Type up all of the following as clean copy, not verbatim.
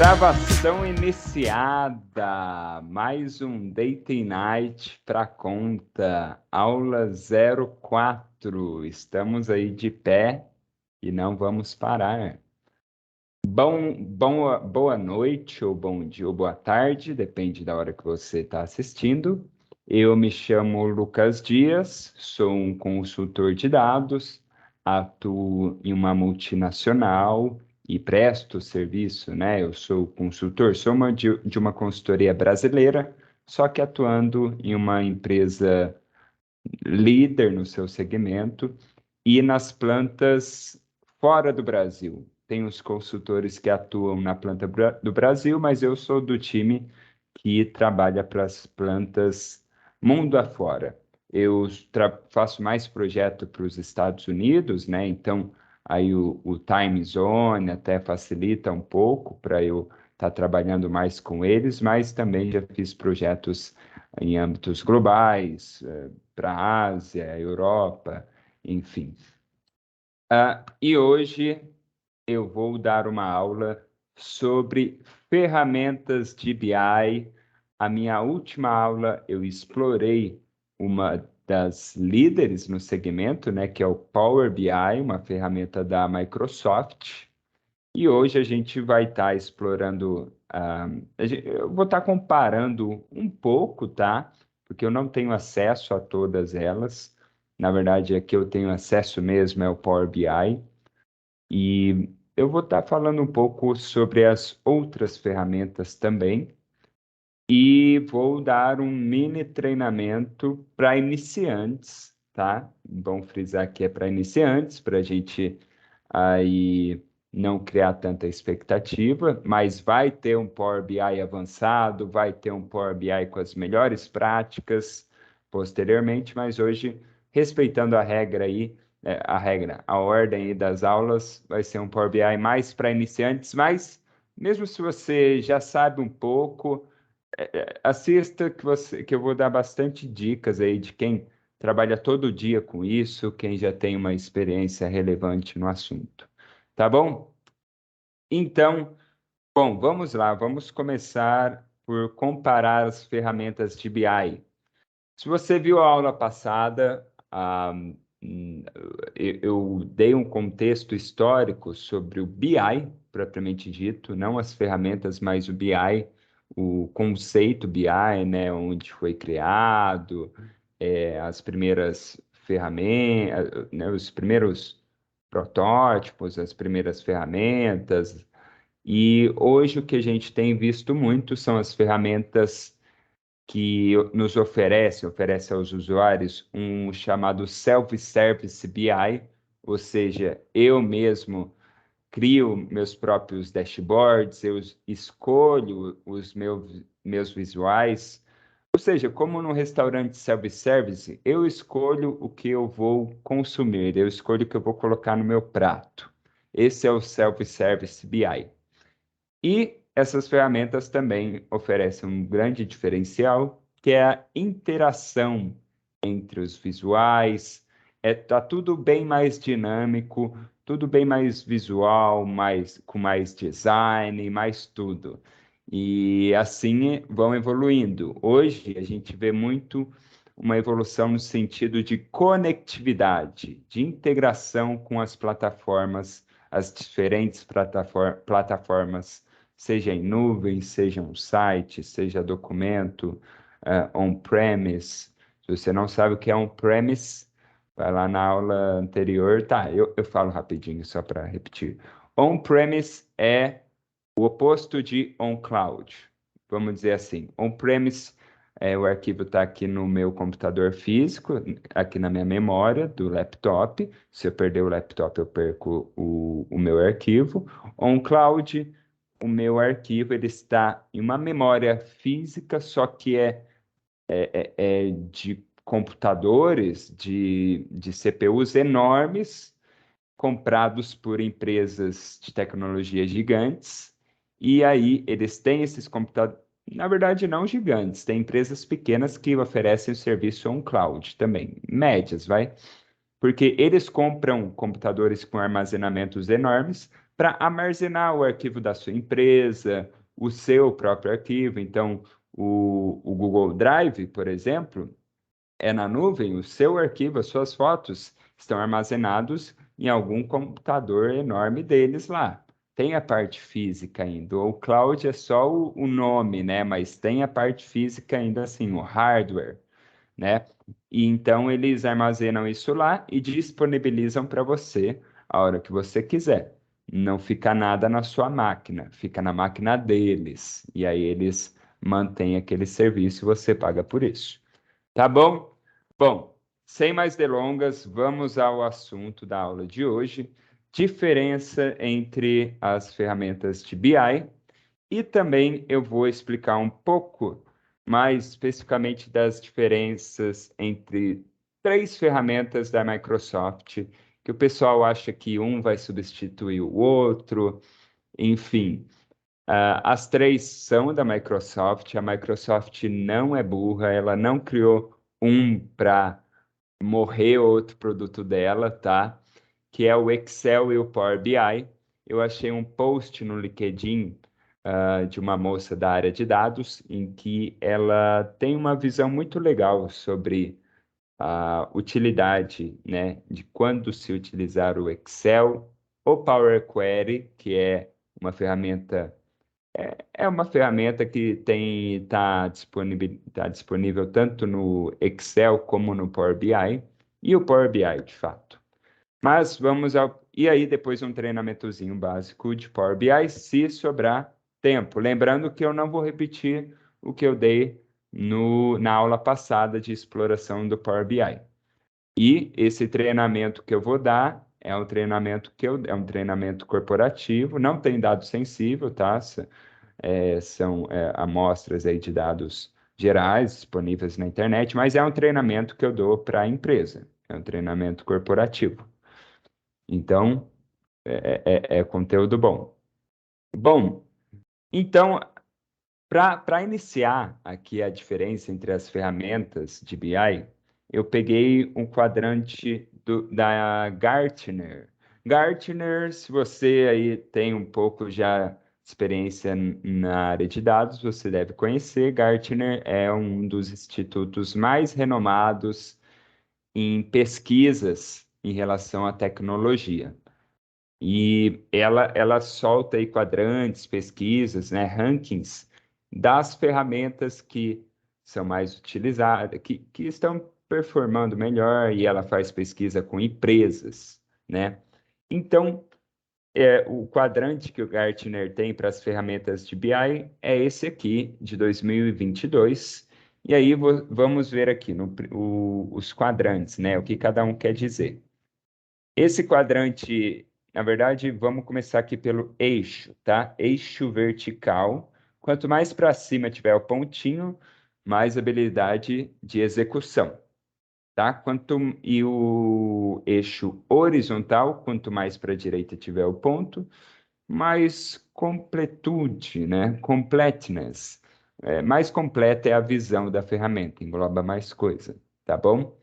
Gravação iniciada, mais um Date Night para conta, aula 04. Estamos aí de pé e não vamos parar. Boa noite, ou bom dia, ou boa tarde, depende da hora que você está assistindo. Eu me chamo Lucas Dias, sou um consultor de dados, atuo em uma multinacional e presto serviço, né? Eu sou consultor, de uma consultoria brasileira, só que atuando em uma empresa líder no seu segmento e nas plantas fora do Brasil. Tem os consultores que atuam na planta do Brasil, mas eu sou do time que trabalha para as plantas mundo afora. Eu faço mais projeto para os Estados Unidos, né? Então, aí o time zone até facilita um pouco para eu estar trabalhando mais com eles, mas também já fiz projetos em âmbitos globais, para a Ásia, Europa, enfim. E hoje eu vou dar uma aula sobre ferramentas de BI. A minha última aula eu explorei uma das líderes no segmento, né, que é o Power BI, uma ferramenta da Microsoft. E hoje a gente vai estar explorando, eu vou estar comparando um pouco, tá? Porque eu não tenho acesso a todas elas. Na verdade, aqui eu tenho acesso mesmo é o Power BI. E eu vou estar falando um pouco sobre as outras ferramentas também. E vou dar um mini treinamento para iniciantes, tá? Bom frisar que é para iniciantes, para a gente aí não criar tanta expectativa, mas vai ter um Power BI avançado, vai ter um Power BI com as melhores práticas posteriormente, mas hoje, respeitando a regra aí, a ordem aí das aulas, vai ser um Power BI mais para iniciantes, mas mesmo se você já sabe um pouco, assista que eu vou dar bastante dicas aí de quem trabalha todo dia com isso, quem já tem uma experiência relevante no assunto. Tá bom? Então, bom, vamos lá, vamos começar por comparar as ferramentas de BI. Se você viu a aula passada, hum, eu dei um contexto histórico sobre o BI, propriamente dito, não as ferramentas, mas o BI, o conceito BI, né, onde foi criado, as primeiras ferramentas, né, os primeiros protótipos, as primeiras ferramentas. E hoje o que a gente tem visto muito são as ferramentas que nos oferece aos usuários um chamado Self-Service BI, ou seja, eu mesmo crio meus próprios dashboards, eu escolho os meus visuais, ou seja, como no restaurante self-service, eu escolho o que eu vou consumir, eu escolho o que eu vou colocar no meu prato. Esse é o Self-Service BI. E essas ferramentas também oferecem um grande diferencial, que é a interação entre os visuais. Tá tudo bem mais dinâmico, tudo bem mais visual, com mais design, mais tudo. E assim vão evoluindo. Hoje a gente vê muito uma evolução no sentido de conectividade, de integração com as plataformas, as diferentes plataformas, seja em nuvem, seja um site, seja documento, on-premise. Se você não sabe o que é on-premise, vai lá na aula anterior. Tá, eu falo rapidinho só para repetir. On-premise é o oposto de on-cloud. Vamos dizer assim, on-premise, o arquivo está aqui no meu computador físico, aqui na minha memória do laptop. Se eu perder o laptop, eu perco o meu arquivo. On-cloud, o meu arquivo ele está em uma memória física, só que é de computadores, de CPUs enormes, comprados por empresas de tecnologia gigantes, e aí eles têm esses computadores, na verdade não gigantes, tem empresas pequenas que oferecem o serviço on-cloud também, médias, vai? Porque eles compram computadores com armazenamentos enormes, para armazenar o arquivo da sua empresa, o seu próprio arquivo. Então, o Google Drive, por exemplo, é na nuvem, o seu arquivo, as suas fotos estão armazenados em algum computador enorme deles lá. Tem a parte física ainda. O cloud é só o nome, né? Mas tem a parte física ainda assim, o hardware, né? E então eles armazenam isso lá e disponibilizam para você a hora que você quiser. Não fica nada na sua máquina, fica na máquina deles. E aí eles mantêm aquele serviço e você paga por isso. Tá bom? Bom, sem mais delongas, vamos ao assunto da aula de hoje: diferença entre as ferramentas de BI, e também eu vou explicar um pouco mais especificamente das diferenças entre três ferramentas da Microsoft, que o pessoal acha que um vai substituir o outro, enfim. As três são da Microsoft. A Microsoft não é burra, ela não criou um para morrer outro produto dela, tá? Que é o Excel e o Power BI. Eu achei um post no LinkedIn, de uma moça da área de dados, em que ela tem uma visão muito legal sobre a utilidade, né, de quando se utilizar o Excel, o Power Query, que uma ferramenta é uma ferramenta que tá disponível tanto no Excel como no Power BI, e o Power BI, de fato. Mas vamos ao. E aí, depois um treinamentozinho básico de Power BI, se sobrar tempo. Lembrando que eu não vou repetir o que eu dei na aula passada de exploração do Power BI. E esse treinamento que eu vou dar é um treinamento corporativo, não tem dado sensível, tá? São amostras aí de dados gerais disponíveis na internet, mas é um treinamento que eu dou para a empresa, é um treinamento corporativo. Então, é conteúdo bom. Bom, então, para iniciar aqui a diferença entre as ferramentas de BI, eu peguei um quadrante da Gartner. Gartner, se você aí tem um pouco já experiência na área de dados, você deve conhecer. Gartner é um dos institutos mais renomados em pesquisas em relação à tecnologia. E ela solta aí quadrantes, pesquisas, né, rankings das ferramentas que são mais utilizadas, que estão performando melhor, e ela faz pesquisa com empresas, né? Então, o quadrante que o Gartner tem para as ferramentas de BI é esse aqui, de 2022. E aí vamos ver aqui os quadrantes, né? O que cada um quer dizer. Esse quadrante, na verdade, vamos começar aqui pelo eixo, tá? Eixo vertical. Quanto mais para cima tiver o pontinho, mais habilidade de execução, tá? E o eixo horizontal, quanto mais para a direita tiver o ponto, mais completude, né? Completeness. Mais completa é a visão da ferramenta, engloba mais coisa, tá bom?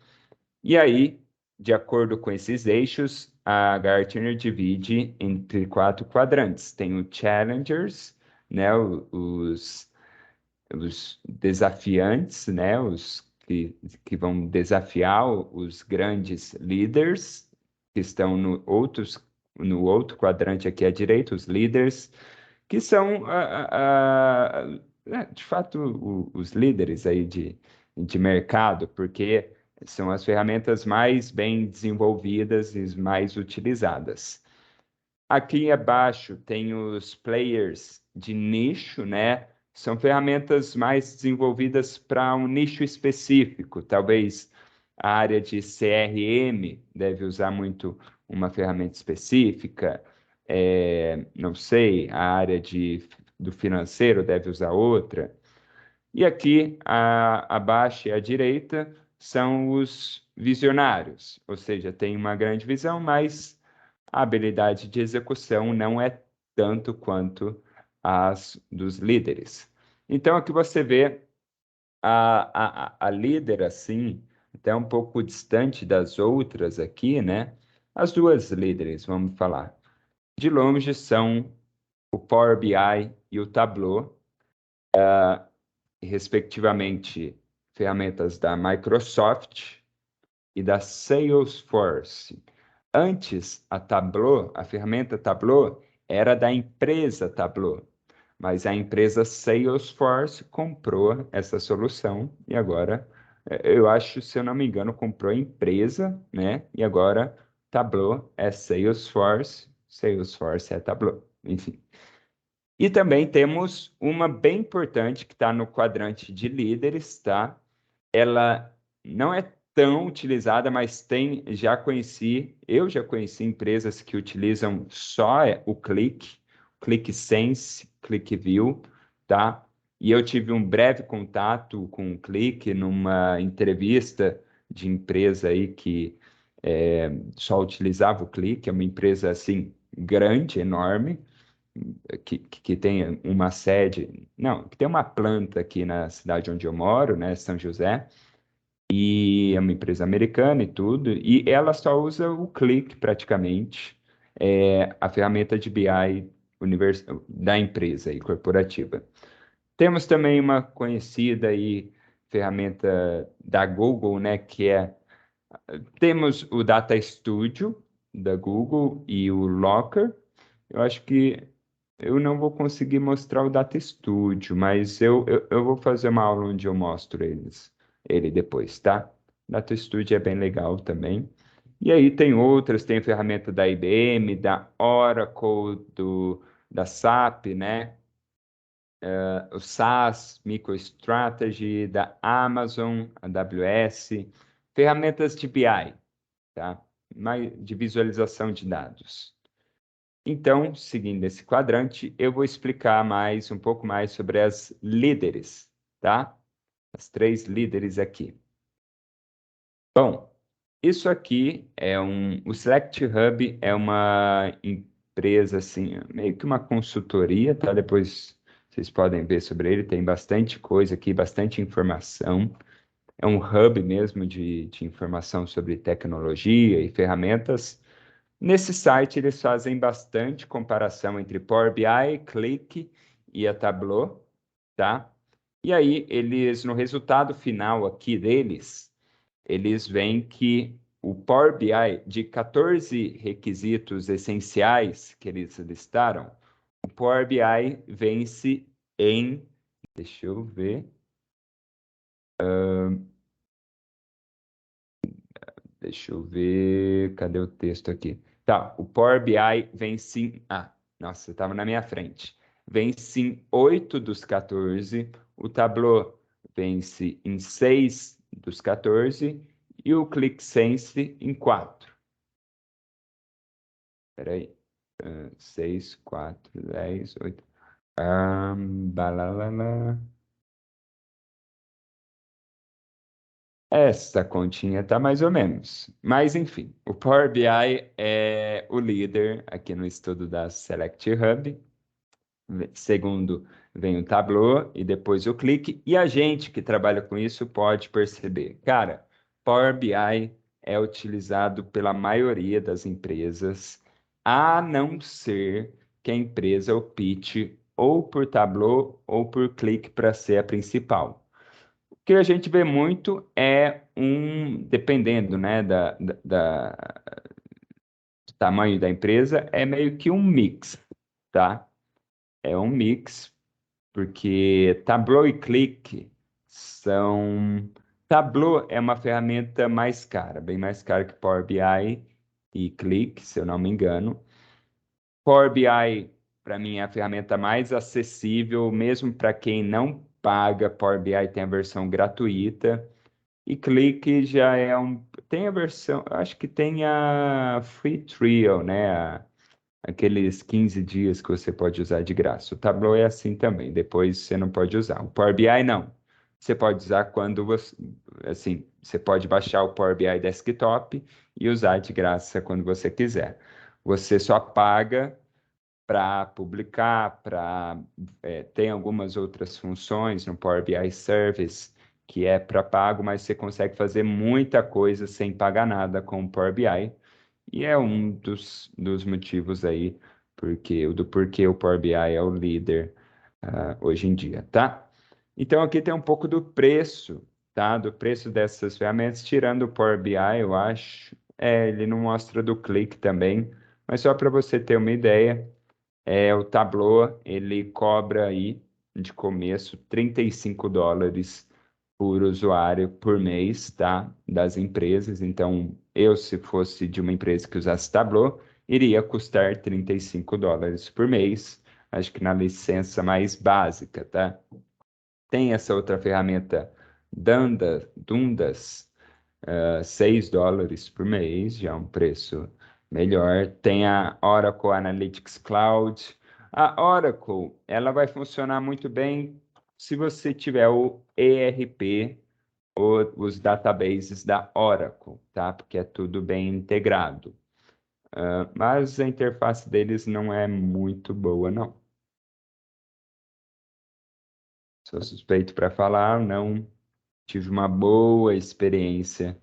E aí, de acordo com esses eixos, a Gartner divide entre quatro quadrantes. Tem o Challengers, né, os desafiantes, né, os que vão desafiar os grandes líderes, que estão no outro quadrante aqui à direita, os líderes, que são, de fato, os líderes aí de mercado, porque são as ferramentas mais bem desenvolvidas e mais utilizadas. Aqui abaixo tem os players de nicho, né? São ferramentas mais desenvolvidas para um nicho específico. Talvez a área de CRM deve usar muito uma ferramenta específica. Não sei, a área do financeiro deve usar outra. E aqui, abaixo e à direita, são os visionários, ou seja, tem uma grande visão, mas a habilidade de execução não é tanto quanto as dos líderes. Então, aqui você vê a líder, assim, até um pouco distante das outras aqui, né? As duas líderes, vamos falar, de longe são o Power BI e o Tableau, respectivamente, ferramentas da Microsoft e da Salesforce. Antes, a Tableau, a ferramenta Tableau, era da empresa Tableau, mas a empresa Salesforce comprou essa solução e agora, eu acho, se eu não me engano, comprou a empresa, né? E agora Tableau é Salesforce, Salesforce é Tableau, enfim. E também temos uma bem importante que está no quadrante de líderes, tá? Ela não é tão utilizada, mas eu já conheci empresas que utilizam só o ClickSense, ClickView, tá? E eu tive um breve contato com o Click numa entrevista de empresa aí que só utilizava o Click, é uma empresa assim grande, enorme, que tem uma sede, não, que tem uma planta aqui na cidade onde eu moro, né, São José, e é uma empresa americana e tudo, e ela só usa o Click praticamente, a ferramenta de BI da empresa aí, corporativa. Temos também uma conhecida aí, ferramenta da Google, né, temos o Data Studio da Google e o Locker. Eu acho que eu não vou conseguir mostrar o Data Studio, mas eu vou fazer uma aula onde eu mostro ele depois, tá? Data Studio é bem legal também. E aí tem outras, tem a ferramenta da IBM, da Oracle, da SAP, né? O SAS, MicroStrategy, da Amazon, AWS, ferramentas de BI, tá? De visualização de dados. Então, seguindo esse quadrante, eu vou explicar um pouco mais sobre as líderes, tá? As 3 líderes aqui. Bom, isso aqui o Select Hub é uma empresa, assim, meio que uma consultoria, tá? Depois vocês podem ver sobre ele, tem bastante coisa aqui, bastante informação. É um hub mesmo de informação sobre tecnologia e ferramentas. Nesse site, eles fazem bastante comparação entre Power BI, Click e a Tableau, tá? E aí, no resultado final aqui deles, eles veem que o Power BI, de 14 requisitos essenciais que eles listaram, o Power BI vence em, deixa eu ver, cadê o texto aqui? Tá, o Power BI vence nossa, estava na minha frente. Vence em 8 dos 14, o Tableau vence em 6 dos 14 e o ClickSense em 4. Espera aí. 6, 4, 10, 8. Balalala. Essa continha tá mais ou menos. Mas, enfim, o Power BI é o líder aqui no estudo da Select Hub. Segundo vem o Tableau e depois o Click. E a gente que trabalha com isso pode perceber. Cara, Power BI é utilizado pela maioria das empresas, a não ser que a empresa opte ou por Tableau ou por Click para ser a principal. O que a gente vê muito dependendo, né, do tamanho da empresa, é meio que um mix, tá? É um mix, porque Tableau e Click são... Tableau é uma ferramenta mais cara, bem mais cara que Power BI e Click, se eu não me engano. Power BI, para mim, é a ferramenta mais acessível, mesmo para quem não paga. Power BI tem a versão gratuita. E Click já tem a versão, acho que tem a Free Trial, né? Aqueles 15 dias que você pode usar de graça. O Tableau é assim também, depois você não pode usar. O Power BI não. Você pode usar quando você pode baixar o Power BI Desktop e usar de graça quando você quiser. Você só paga para publicar, tem algumas outras funções no Power BI Service que é para pago, mas você consegue fazer muita coisa sem pagar nada com o Power BI. E é um dos motivos aí porquê o Power BI é o líder hoje em dia, tá? Então aqui tem um pouco do preço, tá? Do preço dessas ferramentas, tirando o Power BI, eu acho. Ele não mostra do Click também, mas só para você ter uma ideia, o Tableau, ele cobra aí de começo US$ 35 por usuário por mês, tá? Das empresas. Então, eu, se fosse de uma empresa que usasse Tableau, iria custar US$ 35 por mês. Acho que na licença mais básica, tá? Tem essa outra ferramenta Dundas, US$ 6 por mês, já é um preço melhor. Tem a Oracle Analytics Cloud. A Oracle, ela vai funcionar muito bem se você tiver o ERP ou os databases da Oracle, tá? Porque é tudo bem integrado. Mas a interface deles não é muito boa, não. Sou suspeito para falar, não tive uma boa experiência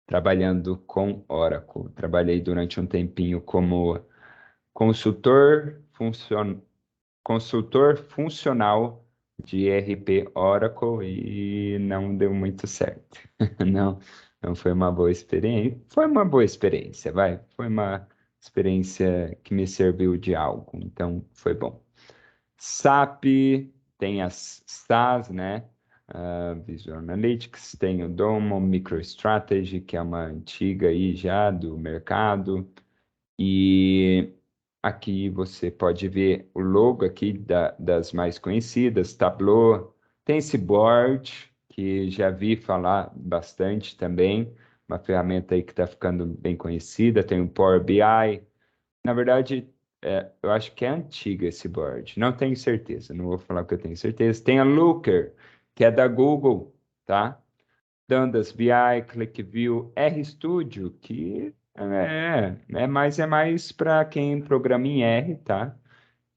trabalhando com Oracle. Trabalhei durante um tempinho como consultor, consultor funcional de ERP Oracle e não deu muito certo. Não, não foi uma boa experiência. Foi uma boa experiência, vai. Foi uma experiência que me serviu de algo, então foi bom. SAP, tem as SAS, né? Visual Analytics, tem o Domo, MicroStrategy, que é uma antiga aí já do mercado. E aqui você pode ver o logo aqui das mais conhecidas, Tableau, tem esse Board, que já vi falar bastante também, uma ferramenta aí que está ficando bem conhecida, tem o Power BI. Na verdade, eu acho que é antiga esse board. Não tenho certeza, não vou falar que eu tenho certeza. Tem a Looker, que é da Google, tá? Dundas BI, ClickView, RStudio, que é mais para quem programa em R, tá?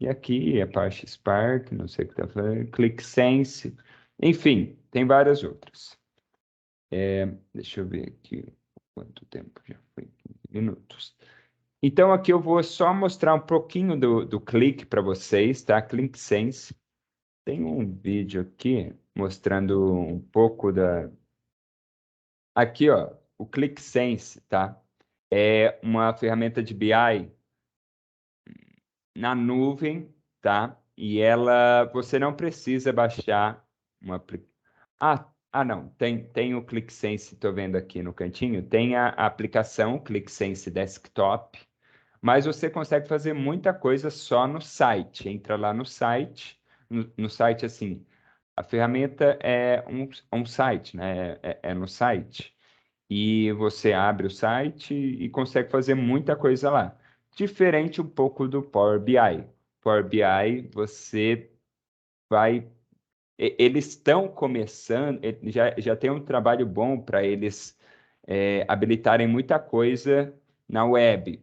E aqui Apache Spark, não sei o que tá falando, ClickSense, enfim, tem várias outras. Deixa eu ver aqui quanto tempo já foi, 15 minutos. Então, aqui eu vou só mostrar um pouquinho do Click para vocês, tá? ClickSense. Tem um vídeo aqui mostrando um pouco da. Aqui, ó, o ClickSense, tá? É uma ferramenta de BI na nuvem, tá? E você não precisa baixar uma. Não, tem o ClickSense, estou vendo aqui no cantinho, tem a aplicação ClickSense Desktop. Mas você consegue fazer muita coisa só no site. Entra lá no site, no site assim, a ferramenta é um site, né? É no site. E você abre o site e consegue fazer muita coisa lá. Diferente um pouco do Power BI. Power BI, você vai. Eles estão começando, já tem um trabalho bom para eles habilitarem muita coisa na web.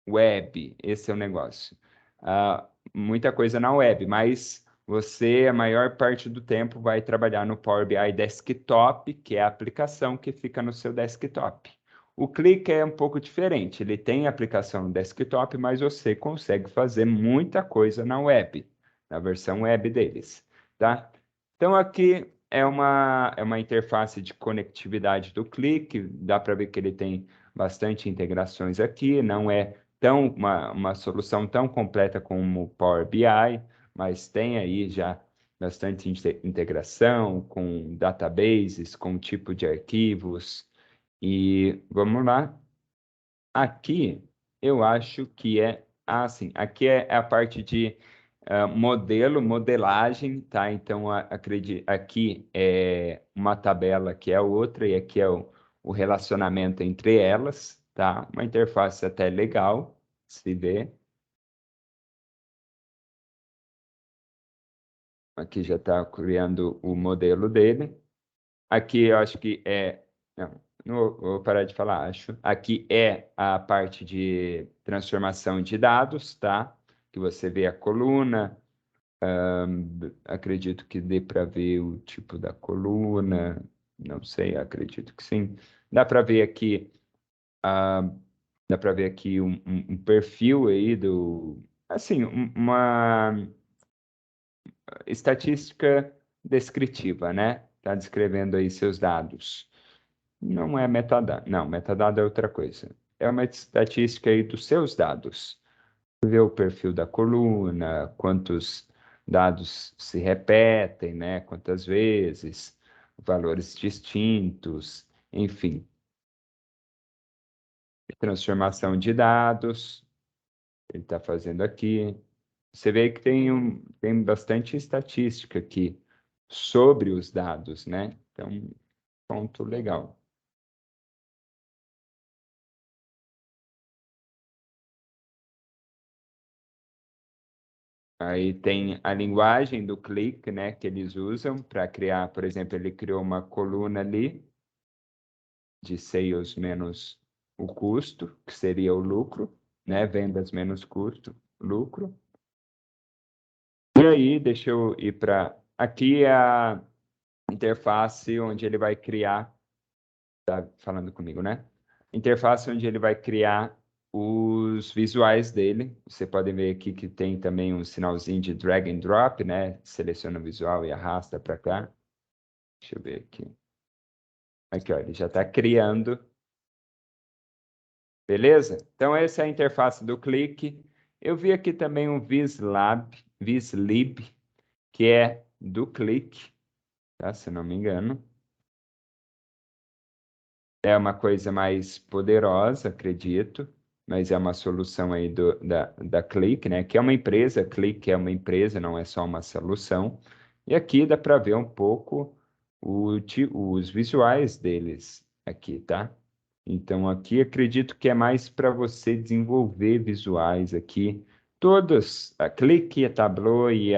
Web, esse é o negócio. Muita coisa na web, mas você, a maior parte do tempo, vai trabalhar no Power BI Desktop, que é a aplicação que fica no seu desktop. O Click é um pouco diferente, ele tem aplicação no desktop, mas você consegue fazer muita coisa na web, na versão web deles, tá? Então aqui é uma interface de conectividade do Click, dá para ver que ele tem bastante integrações aqui, não é uma solução tão completa como o Power BI, mas tem aí já bastante integração com databases, com tipo de arquivos. E vamos lá. Aqui eu acho que assim, aqui é a parte de modelagem, tá? Então, acredito, aqui é uma tabela que é outra, e aqui é o relacionamento entre elas, tá? Uma interface até legal, se vê. Aqui já está criando o modelo dele. Aqui eu acho que não, não vou parar de falar, acho. Aqui é a parte de transformação de dados, tá? Que você vê a coluna. Acredito que dê para ver o tipo da coluna, não sei, acredito que sim. Dá para ver aqui, ah, dá para ver aqui um perfil aí assim, uma estatística descritiva, né? Está descrevendo aí seus dados. Não é metadado. Não, metadado é outra coisa. É uma estatística aí dos seus dados. Ver o perfil da coluna, quantos dados se repetem, né? Quantas vezes, valores distintos, enfim. Transformação de dados, ele está fazendo aqui. Você vê que tem bastante estatística aqui sobre os dados, né? Então, ponto legal. Aí tem a linguagem do clique, né, que eles usam para criar, por exemplo, ele criou uma coluna ali de sales menos o custo, que seria o lucro, né, vendas menos custo, lucro. E aí, deixa eu ir para aqui é a interface onde ele vai criar, tá falando comigo, né? Interface onde ele vai criar os visuais dele. Você pode ver aqui que tem também um sinalzinho de drag and drop, né? Seleciona o visual e arrasta para cá. Deixa eu ver aqui. Aqui, ó, ele já está criando. Beleza? Então, essa é a interface do clique. Eu vi aqui também um Vislib, que é do clique, tá? Se não me engano. É uma coisa mais poderosa, acredito, mas é uma solução aí da Click, né? Que é uma empresa, Click é uma empresa, não é só uma solução. E aqui dá para ver um pouco os visuais deles aqui, tá? Então aqui acredito que é mais para você desenvolver visuais aqui. Todos, a Click, a Tableau e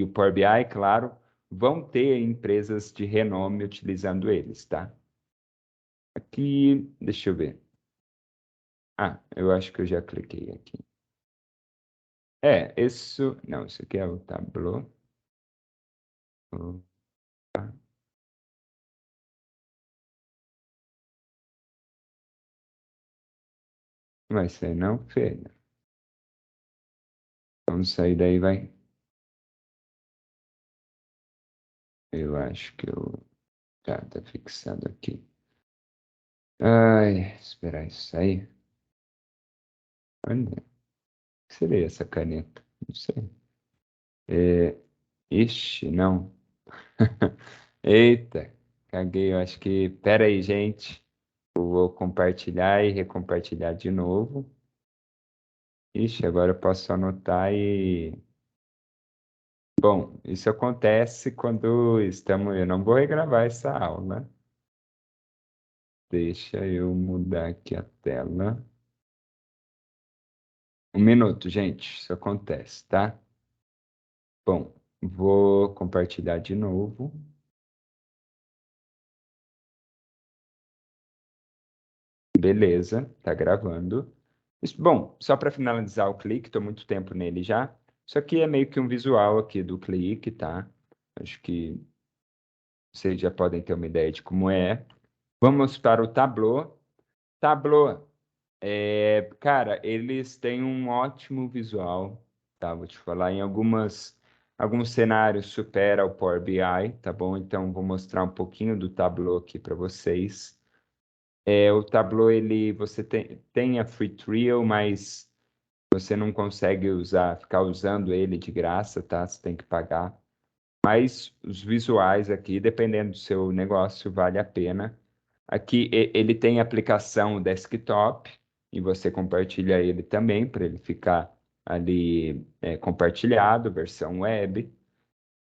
o Power BI, claro, vão ter empresas de renome utilizando eles, tá? Aqui, deixa eu ver. Ah, eu acho que eu já cliquei aqui. Isso. Não, isso aqui é o Tableau. Opa, vai ser não, filho. Vamos sair daí, vai. Eu acho que eu. Tá fixado aqui. Ai, esperar isso sair. Olha, o que seria essa caneta? Não sei. É, ixi, não. Eita, caguei. Eu acho que. Pera aí, gente. Eu vou compartilhar e recompartilhar de novo. Ixi, agora eu posso anotar e. Bom, isso acontece quando estamos. Eu não vou regravar essa aula. Deixa eu mudar aqui a tela. Um minuto, gente. Isso acontece, tá? Bom, vou compartilhar de novo. Beleza, tá gravando. Bom, só para finalizar o clique, estou muito tempo nele já. Isso aqui é meio que um visual aqui do clique, tá? Acho que vocês já podem ter uma ideia de como é. Vamos para o Tableau. Tableau. Cara, eles têm um ótimo visual, tá? Vou te falar, alguns cenários supera o Power BI, tá bom? Então, vou mostrar um pouquinho do Tableau aqui para vocês. O Tableau, você tem a Free Trial, mas você não consegue ficar usando ele de graça, tá? Você tem que pagar. Mas os visuais aqui, dependendo do seu negócio, vale a pena. Aqui ele tem aplicação desktop e você compartilha ele também para ele ficar ali compartilhado, versão web.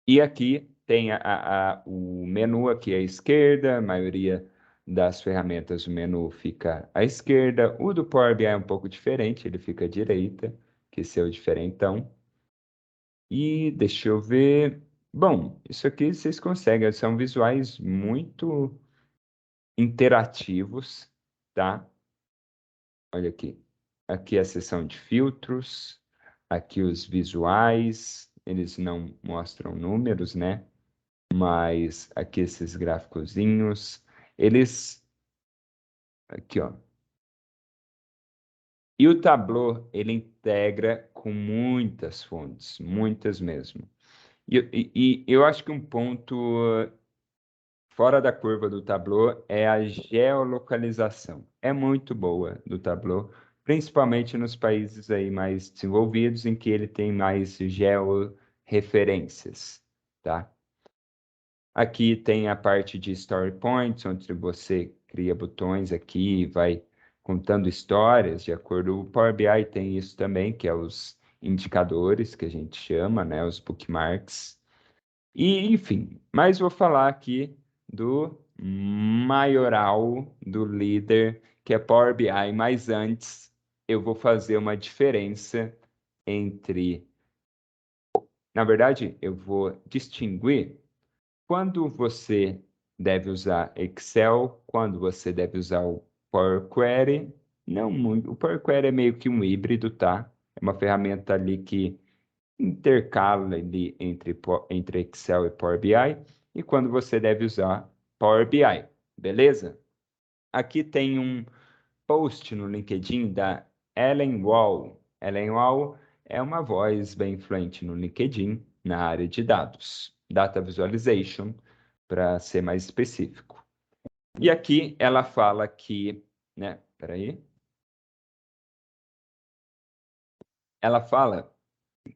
E aqui tem o menu aqui à esquerda, a maioria das ferramentas o menu fica à esquerda. O do Power BI é um pouco diferente, ele fica à direita, que esse é o diferentão. E deixa eu ver. Bom, isso aqui vocês conseguem, são visuais muito interativos, tá? Olha aqui. Aqui é a seção de filtros, aqui os visuais, eles não mostram números, né? Mas aqui esses gráficozinhos, eles aqui, ó. E o Tableau, ele integra com muitas fontes, muitas mesmo. E eu acho que um ponto fora da curva do Tableau é a geolocalização. É muito boa do Tableau, principalmente nos países aí mais desenvolvidos, em que ele tem mais georreferências, tá? Aqui tem a parte de Story Points, onde você cria botões aqui e vai contando histórias de acordo. O Power BI tem isso também, que é os indicadores que a gente chama, né? Os bookmarks. E, enfim, mas vou falar aqui do maioral, do líder, que é Power BI, mas antes eu vou fazer uma diferença entre. Na verdade, eu vou distinguir quando você deve usar Excel, quando você deve usar o Power Query. Não muito. O Power Query é meio que um híbrido, tá? É uma ferramenta ali que intercala ali entre Excel e Power BI, e quando você deve usar Power BI, beleza? Aqui tem um post no LinkedIn da Ellen Wall. Ellen Wall é uma voz bem influente no LinkedIn na área de dados, Data Visualization, para ser mais específico. E aqui ela fala que, né? Peraí. Ela fala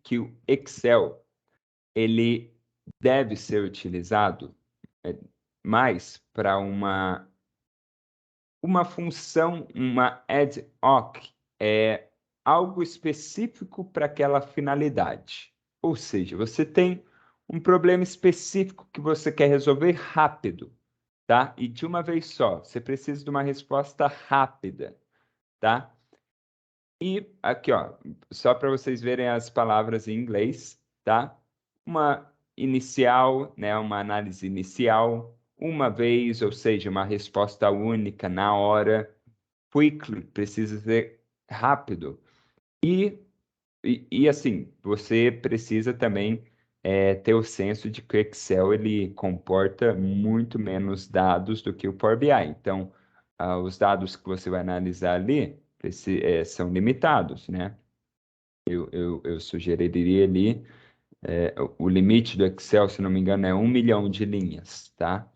que o Excel ele deve ser utilizado é, mais para uma função, uma ad hoc, é algo específico para aquela finalidade. Ou seja, você tem um problema específico que você quer resolver rápido, tá? E de uma vez só, você precisa de uma resposta rápida, tá? E aqui, ó, só para vocês verem as palavras em inglês, tá? Uma inicial, né, uma análise inicial, uma vez, ou seja, uma resposta única na hora. Quickly precisa ser rápido. E, e assim, você precisa também ter o senso de que o Excel ele comporta muito menos dados do que o Power BI. Então, os dados que você vai analisar ali são limitados, né? Eu sugeriria ali, o limite do Excel, se não me engano, é 1 milhão de linhas, tá?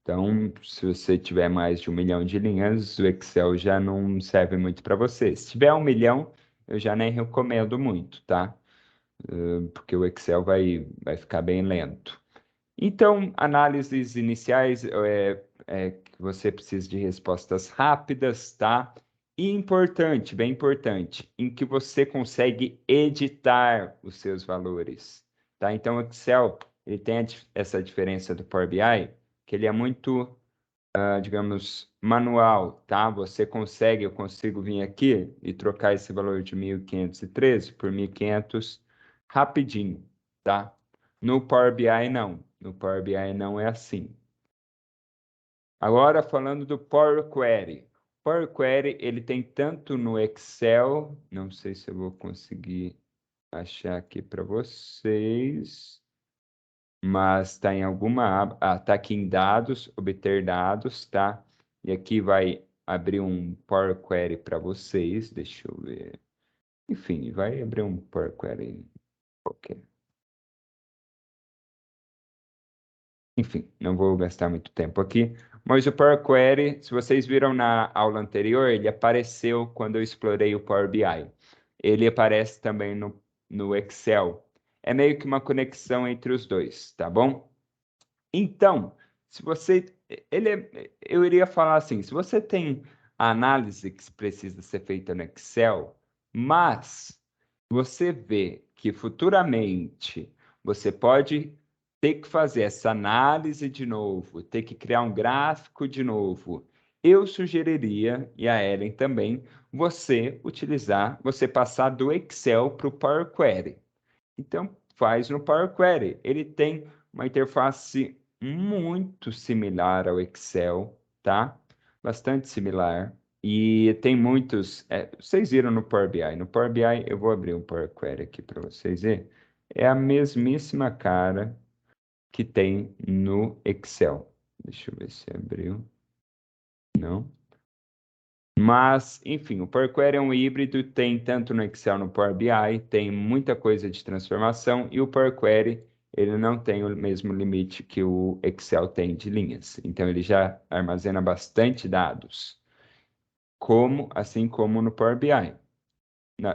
Então, se você tiver mais de 1 milhão de linhas, o Excel já não serve muito para você. Se tiver 1 milhão, eu já nem recomendo muito, tá? Porque o Excel vai ficar bem lento. Então, análises iniciais é que você precisa de respostas rápidas, tá? E importante, bem importante, em que você consegue editar os seus valores, tá? Então, o Excel, ele tem essa diferença do Power BI, que ele é muito, digamos, manual, tá? Eu consigo vir aqui e trocar esse valor de 1.513 por 1.500 rapidinho, tá? No Power BI, não. No Power BI não é assim. Agora, falando do Power Query. Power Query, ele tem tanto no Excel, não sei se eu vou conseguir achar aqui para vocês, mas está em alguma aba, está aqui em dados, obter dados, tá? E aqui vai abrir um Power Query para vocês, deixa eu ver. Enfim, vai abrir um Power Query qualquer. Enfim, não vou gastar muito tempo aqui. Mas o Power Query, se vocês viram na aula anterior, ele apareceu quando eu explorei o Power BI. Ele aparece também no Excel. É meio que uma conexão entre os dois, tá bom? Então, se você, eu iria falar assim, se você tem a análise que precisa ser feita no Excel, mas você vê que futuramente você pode ter que fazer essa análise de novo, ter que criar um gráfico de novo, eu sugeriria, e a Ellen também, você passar do Excel para o Power Query. Então, faz no Power Query. Ele tem uma interface muito similar ao Excel, tá? Bastante similar. E tem muitos. Vocês viram no Power BI. No Power BI, eu vou abrir um Power Query aqui para vocês verem. É a mesmíssima cara que tem no Excel. Deixa eu ver se abriu. Não. Mas, enfim, o Power Query é um híbrido, tem tanto no Excel, no Power BI, tem muita coisa de transformação, e o Power Query, ele não tem o mesmo limite que o Excel tem de linhas. Então, ele já armazena bastante dados, assim como no Power BI.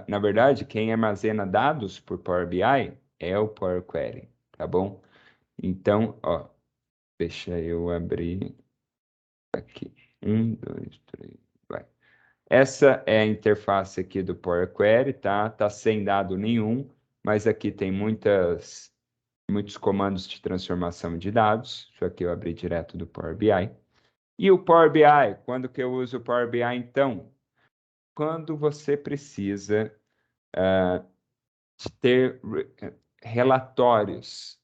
Na verdade, quem armazena dados por Power BI é o Power Query, tá bom? Então, ó, deixa eu abrir aqui. 1, 2, 3, vai. Essa é a interface aqui do Power Query, tá? Tá sem dado nenhum, mas aqui tem muitos comandos de transformação de dados. Isso aqui eu abri direto do Power BI. E o Power BI, quando que eu uso o Power BI, então? Quando você precisa de ter relatórios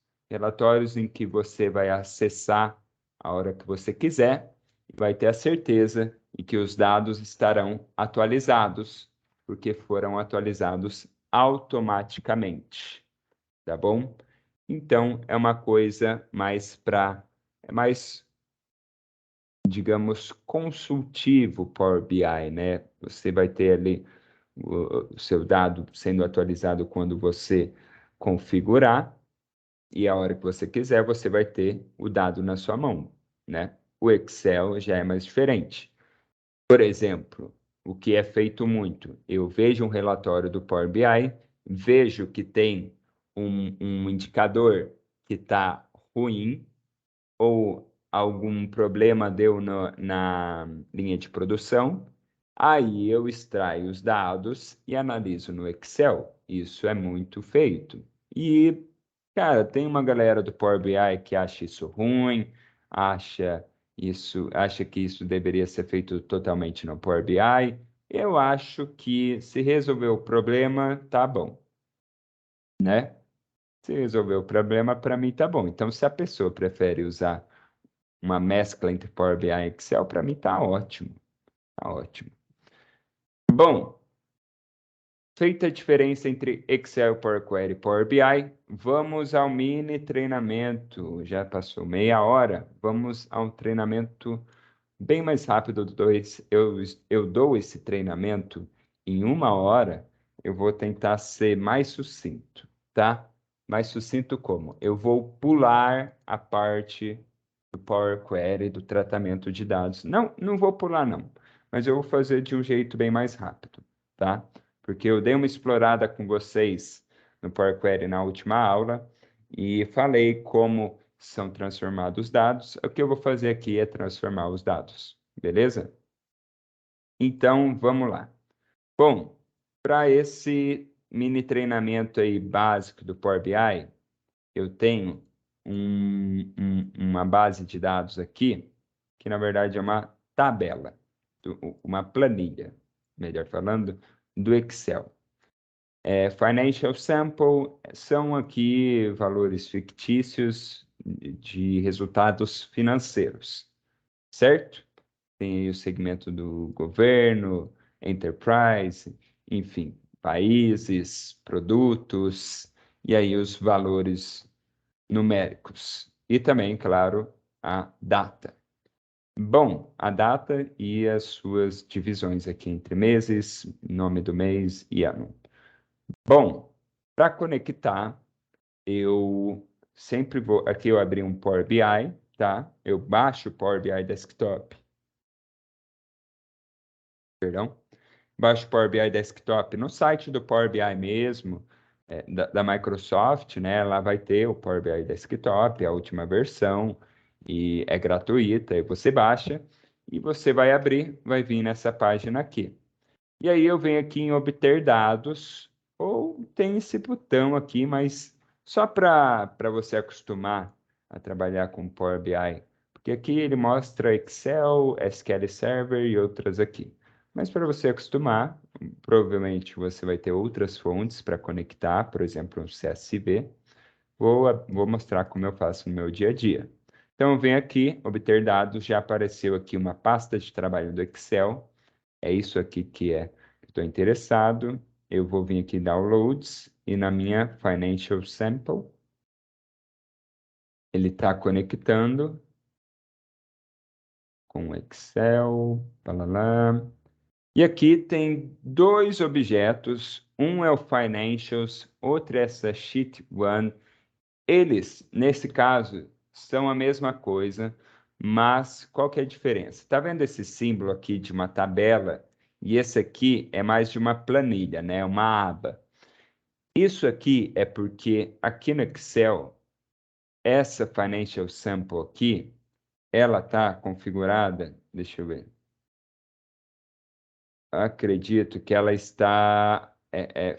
em que você vai acessar a hora que você quiser e vai ter a certeza de que os dados estarão atualizados, porque foram atualizados automaticamente, tá bom? Então, é uma coisa é mais, digamos, consultivo Power BI, né? Você vai ter ali o seu dado sendo atualizado quando você configurar, e a hora que você quiser, você vai ter o dado na sua mão, né? O Excel já é mais diferente. Por exemplo, o que é feito muito, eu vejo um relatório do Power BI, vejo que tem um indicador que está ruim, ou algum problema deu na linha de produção, aí eu extraio os dados e analiso no Excel. Isso é muito feito. E, cara, tem uma galera do Power BI que acha isso ruim, acha que isso deveria ser feito totalmente no Power BI. Eu acho que se resolver o problema, tá bom, né? Se resolver o problema, para mim tá bom. Então, se a pessoa prefere usar uma mescla entre Power BI e Excel, para mim tá ótimo. Tá ótimo. Bom, feita a diferença entre Excel, Power Query e Power BI, vamos ao mini treinamento. Já passou meia hora. Vamos a um treinamento bem mais rápido. Eu dou esse treinamento em 1 hora. Eu vou tentar ser mais sucinto, tá? Mais sucinto como? Eu vou pular a parte do Power Query, do tratamento de dados. Não vou pular, não. Mas eu vou fazer de um jeito bem mais rápido, tá? Porque eu dei uma explorada com vocês no Power Query na última aula e falei como são transformados os dados. O que eu vou fazer aqui é transformar os dados, beleza? Então, vamos lá. Bom, para esse mini treinamento aí básico do Power BI, eu tenho uma base de dados aqui, que na verdade é uma tabela, uma planilha, melhor falando, do Excel. Financial Sample são aqui valores fictícios de resultados financeiros, certo? Tem aí o segmento do governo, enterprise, enfim, países, produtos, e aí os valores numéricos. E também, claro, a data. Bom, a data e as suas divisões aqui entre meses, nome do mês e ano. Bom, para conectar, eu sempre vou. Aqui eu abri um Power BI, tá? Eu baixo o Power BI Desktop, perdão. Baixo o Power BI Desktop no site do Power BI mesmo, da Microsoft, né? Lá vai ter o Power BI Desktop, a última versão, e é gratuita, aí você baixa e você vai abrir, vai vir nessa página aqui. E aí eu venho aqui em obter dados, ou tem esse botão aqui, mas só para você acostumar a trabalhar com Power BI, porque aqui ele mostra Excel, SQL Server e outras aqui. Mas para você acostumar, provavelmente você vai ter outras fontes para conectar, por exemplo, um CSV. Vou mostrar como eu faço no meu dia a dia. Então, eu venho aqui, obter dados, já apareceu aqui uma pasta de trabalho do Excel. É isso aqui que estou interessado. Eu vou vir aqui Downloads e na minha Financial Sample, ele está conectando com o Excel, lá. E aqui tem dois objetos, um é o Financials, outro é essa Sheet One. Eles, nesse caso, são a mesma coisa, mas qual que é a diferença? Tá vendo esse símbolo aqui de uma tabela? E esse aqui é mais de uma planilha, né? Uma aba. Isso aqui é porque aqui no Excel, essa Financial Sample aqui, ela tá configurada, deixa eu ver. Acredito que ela está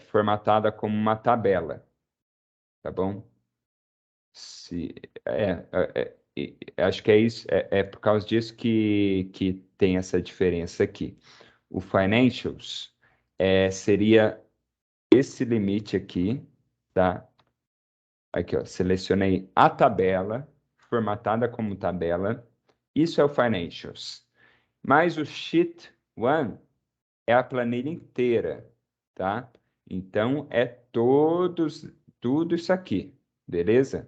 formatada como uma tabela, tá bom? Se, acho que é isso, é por causa disso que tem essa diferença aqui. O financials seria esse limite aqui, tá? Aqui, ó, selecionei a tabela, formatada como tabela. Isso é o financials. Mas o sheet one é a planilha inteira, tá? Então, tudo isso aqui, beleza?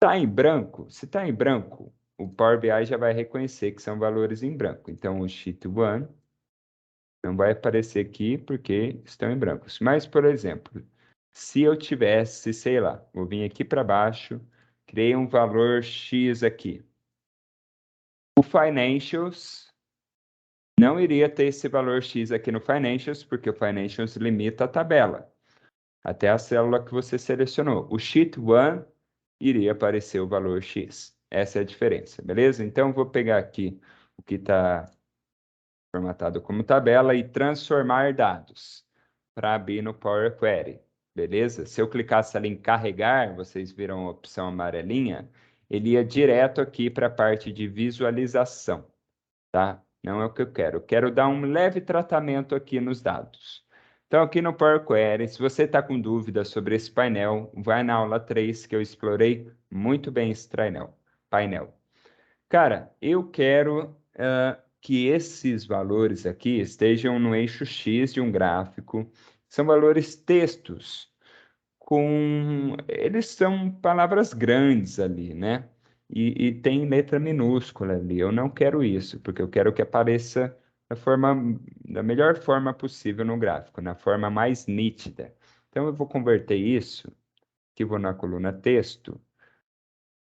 Tá em branco? Se está em branco, o Power BI já vai reconhecer que são valores em branco. Então, o Sheet 1 não vai aparecer aqui porque estão em brancos. Mas, por exemplo, se eu tivesse, sei lá, vou vir aqui para baixo, criei um valor X aqui. O Financials não iria ter esse valor X aqui no Financials, porque o Financials limita a tabela, até a célula que você selecionou. O Sheet 1 iria aparecer o valor X. Essa é a diferença, beleza? Então, vou pegar aqui o que está formatado como tabela e transformar dados para abrir no Power Query, beleza? Se eu clicasse ali em carregar, vocês viram a opção amarelinha, ele ia direto aqui para a parte de visualização, tá? Não é o que eu quero. Eu quero dar um leve tratamento aqui nos dados. Então, aqui no Power Query, se você está com dúvidas sobre esse painel, vai na aula 3, que eu explorei muito bem esse painel. Cara, eu quero que esses valores aqui estejam no eixo X de um gráfico. São valores textos, eles são palavras grandes ali, né? E tem letra minúscula ali. Eu não quero isso, porque eu quero que apareça da melhor forma possível no gráfico, na forma mais nítida. Então, eu vou converter isso, que vou na coluna texto,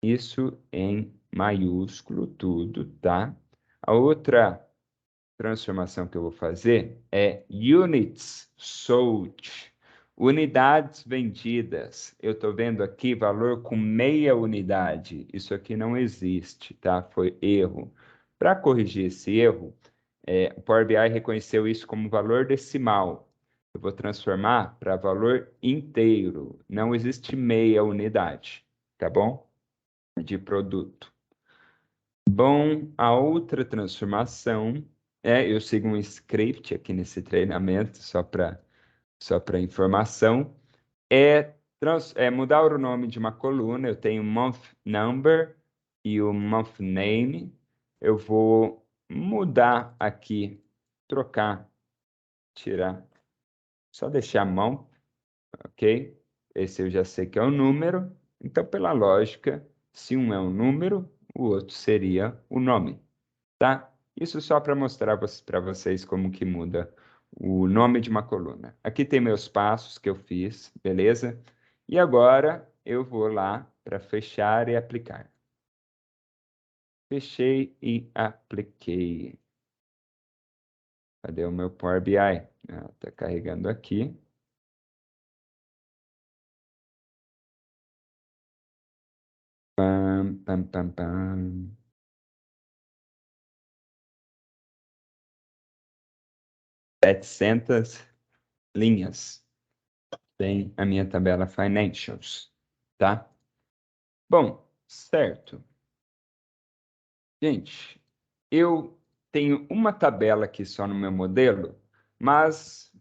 isso em maiúsculo, tudo, tá? A outra transformação que eu vou fazer é units sold, unidades vendidas. Eu estou vendo aqui valor com meia unidade. Isso aqui não existe, tá? Foi erro. Para corrigir esse erro, o Power BI reconheceu isso como valor decimal. Eu vou transformar para valor inteiro. Não existe meia unidade, tá bom? De produto. Bom, a outra transformação eu sigo um script aqui nesse treinamento, só para informação, é mudar o nome de uma coluna. Eu tenho month number e o month name. Eu vou mudar aqui, trocar, tirar, só deixar month, ok? Esse eu já sei que é o número. Então, pela lógica, se um é um número, o outro seria o nome, tá? Isso só para mostrar para vocês como que muda o nome de uma coluna. Aqui tem meus passos que eu fiz, beleza? E agora eu vou lá para fechar e aplicar. Fechei e apliquei. Cadê o meu Power BI? Tá carregando aqui. Pam, pam, pam, pam. 700 linhas. Tem a minha tabela Financials, tá? Bom, certo. Gente, eu tenho uma tabela aqui só no meu modelo, mas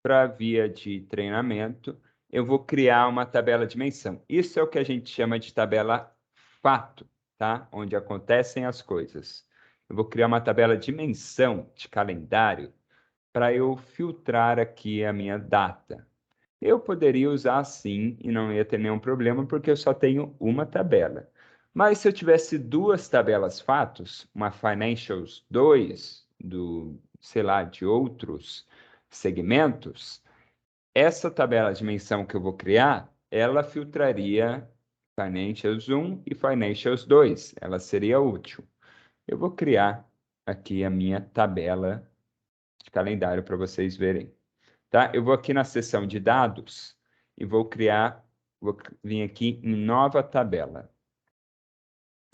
para via de treinamento, eu vou criar uma tabela de menção. Isso é o que a gente chama de tabela fato, tá? Onde acontecem as coisas. Eu vou criar uma tabela de menção de calendário para eu filtrar aqui a minha data. Eu poderia usar assim e não ia ter nenhum problema, porque eu só tenho uma tabela. Mas se eu tivesse duas tabelas fatos, uma Financials 2 sei lá, de outros segmentos, essa tabela de menção que eu vou criar, ela filtraria Financials 1 e Financials 2. Ela seria útil. Eu vou criar aqui a minha tabela de calendário para vocês verem. Tá? Eu vou aqui na seção de dados e vou vir aqui em nova tabela.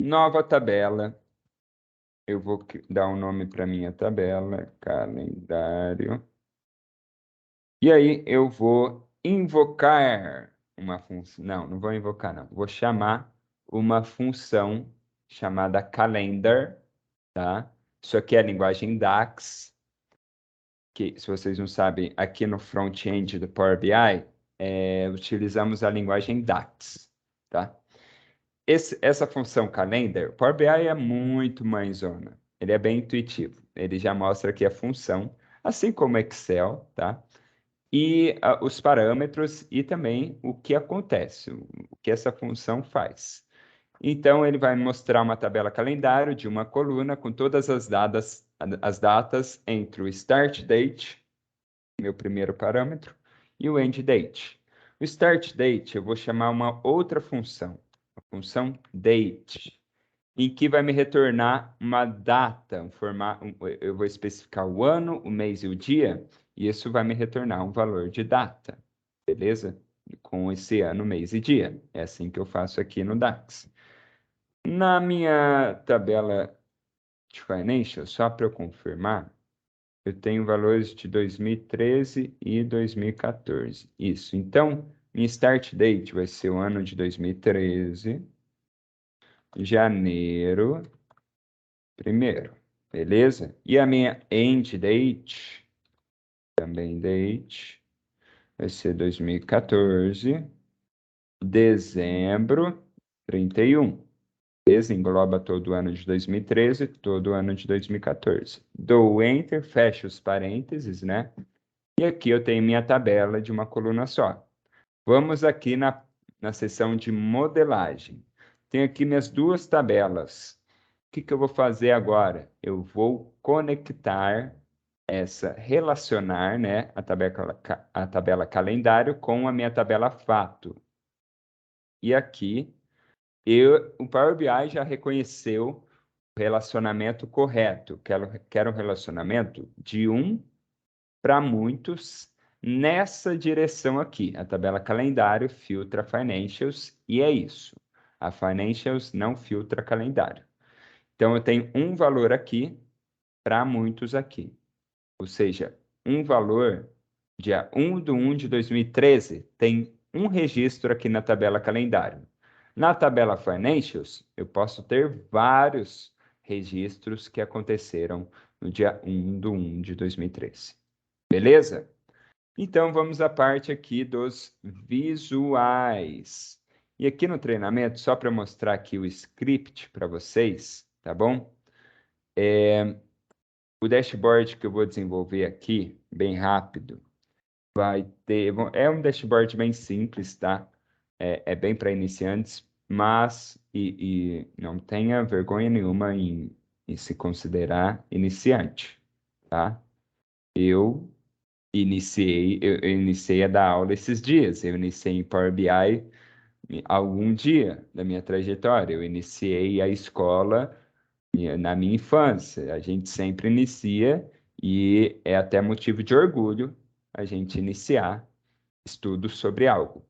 Nova tabela. Eu vou dar um nome para minha tabela, calendário. E aí eu vou invocar uma função. Não vou invocar, não. Vou chamar uma função chamada calendar, tá? Isso aqui é a linguagem DAX, que, se vocês não sabem, aqui no front-end do Power BI, utilizamos a linguagem DAX, tá? Essa função calendar, o Power BI é muito mãezona. Ele é bem intuitivo. Ele já mostra aqui a função, assim como o Excel, tá? E os parâmetros e também o que acontece, o que essa função faz. Então, ele vai mostrar uma tabela calendário de uma coluna com todas as datas entre o start date, meu primeiro parâmetro, e o end date. O start date eu vou chamar uma outra função, a função date, em que vai me retornar uma data, eu vou especificar o ano, o mês e o dia, e isso vai me retornar um valor de data, beleza? Com esse ano, mês e dia. É assim que eu faço aqui no DAX. Na minha tabela de Financial, só para eu confirmar, eu tenho valores de 2013 e 2014. Isso. Então, minha start date vai ser o ano de 2013, janeiro 1º, beleza? E a minha end date, também date, vai ser 2014, dezembro 31. Beleza? Engloba todo o ano de 2013, todo o ano de 2014. Dou Enter, fecho os parênteses, né? E aqui eu tenho minha tabela de uma coluna só. Vamos aqui na seção de modelagem. Tenho aqui minhas duas tabelas. O que eu vou fazer agora? Eu vou conectar relacionar, né, a tabela calendário com a minha tabela fato. E aqui, o Power BI já reconheceu o relacionamento correto. Quero um relacionamento de 1 para muitos nessa direção aqui. A tabela calendário filtra financials e é isso. A financials não filtra calendário. Então, eu tenho um valor aqui para muitos aqui. Ou seja, um valor, dia 1/1 de 2013, tem um registro aqui na tabela calendário. Na tabela Financials, eu posso ter vários registros que aconteceram no dia 1/1 de 2013. Beleza? Então, vamos à parte aqui dos visuais. E aqui no treinamento, só para mostrar aqui o script para vocês, tá bom? O dashboard que eu vou desenvolver aqui, bem rápido, vai ter... É um dashboard bem simples, tá? É bem para iniciantes, mas não tenha vergonha nenhuma em se considerar iniciante, tá? Eu eu iniciei a dar aula esses dias. Eu iniciei em Power BI algum dia da minha trajetória. Eu iniciei a escola na minha infância. A gente sempre inicia e é até motivo de orgulho a gente iniciar estudos sobre algo.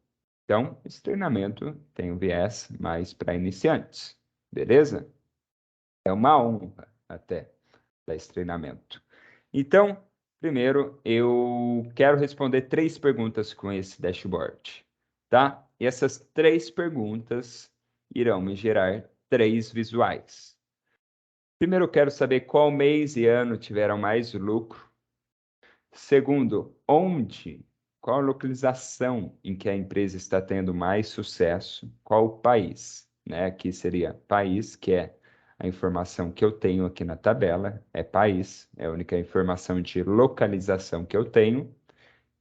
Então, esse treinamento tem um viés mais para iniciantes, beleza? É uma honra até dar esse treinamento. Então, primeiro, eu quero responder 3 perguntas com esse dashboard, tá? E essas 3 perguntas irão me gerar 3 visuais. Primeiro, eu quero saber qual mês e ano tiveram mais lucro. Segundo, qual a localização em que a empresa está tendo mais sucesso? Qual o país? Né? Aqui seria país, que é a informação que eu tenho aqui na tabela, é país, é a única informação de localização que eu tenho.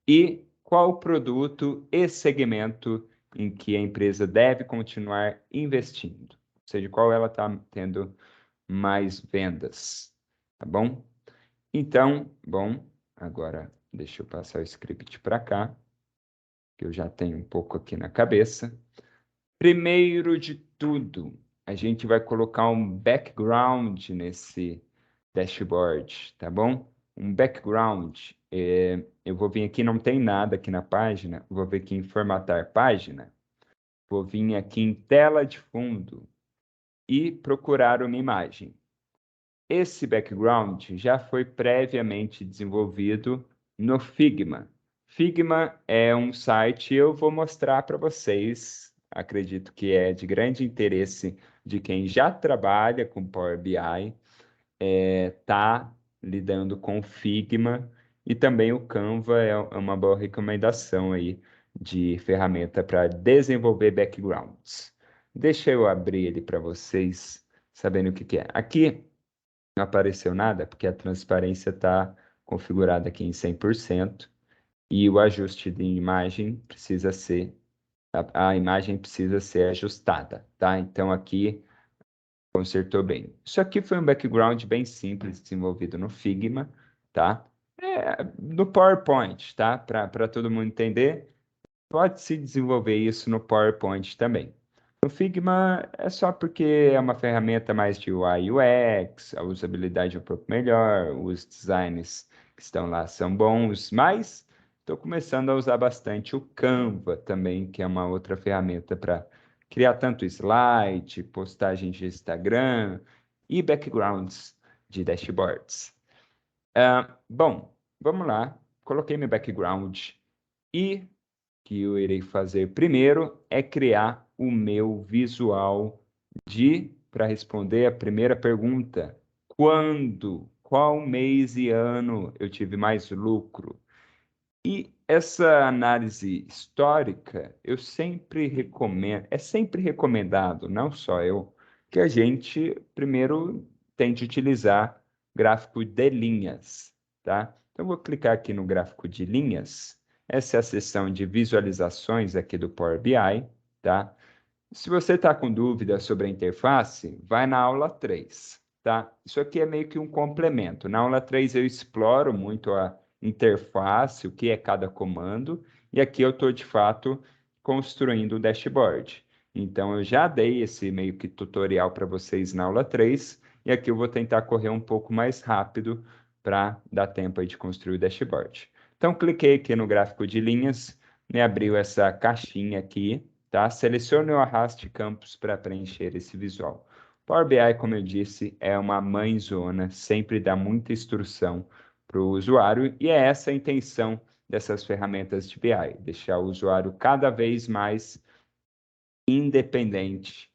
E qual produto e segmento em que a empresa deve continuar investindo? Ou seja, qual ela está tendo mais vendas, tá bom? Então, bom, agora deixa eu passar o script para cá, que eu já tenho um pouco aqui na cabeça. Primeiro de tudo, a gente vai colocar um background nesse dashboard, tá bom? Um background. Eu vou vir aqui, não tem nada aqui na página, vou vir aqui em formatar página, vou vir aqui em tela de fundo e procurar uma imagem. Esse background já foi previamente desenvolvido no Figma. Figma é um site, eu vou mostrar para vocês, acredito que é de grande interesse de quem já trabalha com Power BI, tá lidando com Figma, e também o Canva é uma boa recomendação aí de ferramenta para desenvolver backgrounds. Deixa eu abrir ele para vocês sabendo o que que é. Aqui não apareceu nada, porque a transparência está configurada aqui em 100% e o ajuste de imagem precisa ser, a imagem precisa ser ajustada, tá? Então aqui consertou bem. Isso aqui foi um background bem simples, desenvolvido no Figma, tá? No PowerPoint, tá? Para todo mundo entender, pode-se desenvolver isso no PowerPoint também. No Figma é só porque é uma ferramenta mais de UI e UX, a usabilidade é um pouco melhor, os designs que estão lá são bons, mas estou começando a usar bastante o Canva também, que é uma outra ferramenta para criar tanto slide, postagens de Instagram e backgrounds de dashboards. Bom, vamos lá. Coloquei meu background e que eu irei fazer primeiro é criar o meu visual para responder a primeira pergunta. Quando? Qual mês e ano eu tive mais lucro? E essa análise histórica, eu sempre recomendo, é sempre recomendado, não só eu, que a gente primeiro tente utilizar gráfico de linhas, tá? Então, eu vou clicar aqui no gráfico de linhas. Essa é a seção de visualizações aqui do Power BI, tá? Se você está com dúvida sobre a interface, vai na aula 3, tá? Isso aqui é meio que um complemento. Na aula 3 eu exploro muito a interface, o que é cada comando, e aqui eu estou, de fato, construindo o dashboard. Então, eu já dei esse meio que tutorial para vocês na aula 3, e aqui eu vou tentar correr um pouco mais rápido para dar tempo aí de construir o dashboard. Então, cliquei aqui no gráfico de linhas, me abriu essa caixinha aqui, tá? Selecione ou arraste campos para preencher esse visual. Power BI, como eu disse, é uma mãezona, sempre dá muita instrução para o usuário, e é essa a intenção dessas ferramentas de BI, deixar o usuário cada vez mais independente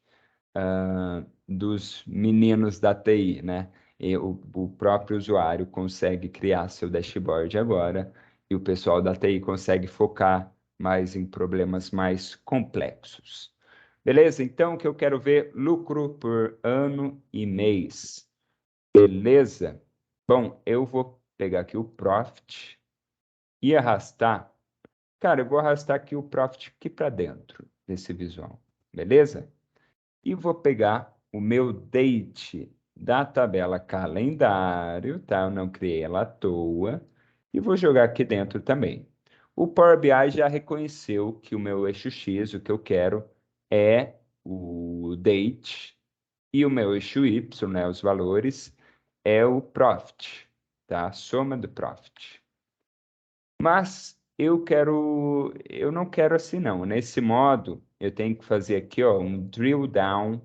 dos meninos da TI, né? E o próprio usuário consegue criar seu dashboard agora, e o pessoal da TI consegue focar mais em problemas mais complexos. Beleza? Então, o que eu quero ver? Lucro por ano e mês. Beleza? Bom, eu vou pegar aqui o Profit e arrastar. Cara, eu vou arrastar aqui o Profit aqui para dentro desse visual. Beleza? E vou pegar o meu date da tabela calendário, tá? Eu não criei ela à toa. E vou jogar aqui dentro também. O Power BI já reconheceu que o meu eixo X, o que eu quero, é o date, e o meu eixo Y, né, os valores, é o profit, tá? A soma do profit. Mas eu não quero assim não. Nesse modo, eu tenho que fazer aqui, ó, um drill down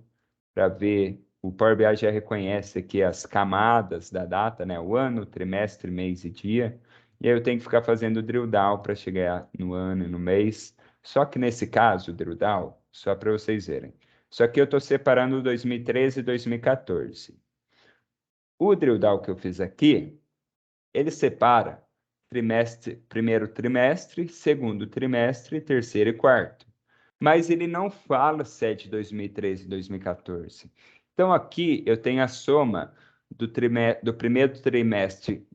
para ver. O Power BI já reconhece aqui as camadas da data, né? O ano, trimestre, mês e dia. E aí eu tenho que ficar fazendo drill down para chegar no ano e no mês. Só que nesse caso, o drill down, só para vocês verem. Só que eu estou separando 2013 e 2014. O drill down que eu fiz aqui, ele separa primeiro trimestre, segundo trimestre, terceiro e quarto. Mas ele não fala se é de 2013 e 2014. Então, aqui eu tenho a soma do primeiro trimestre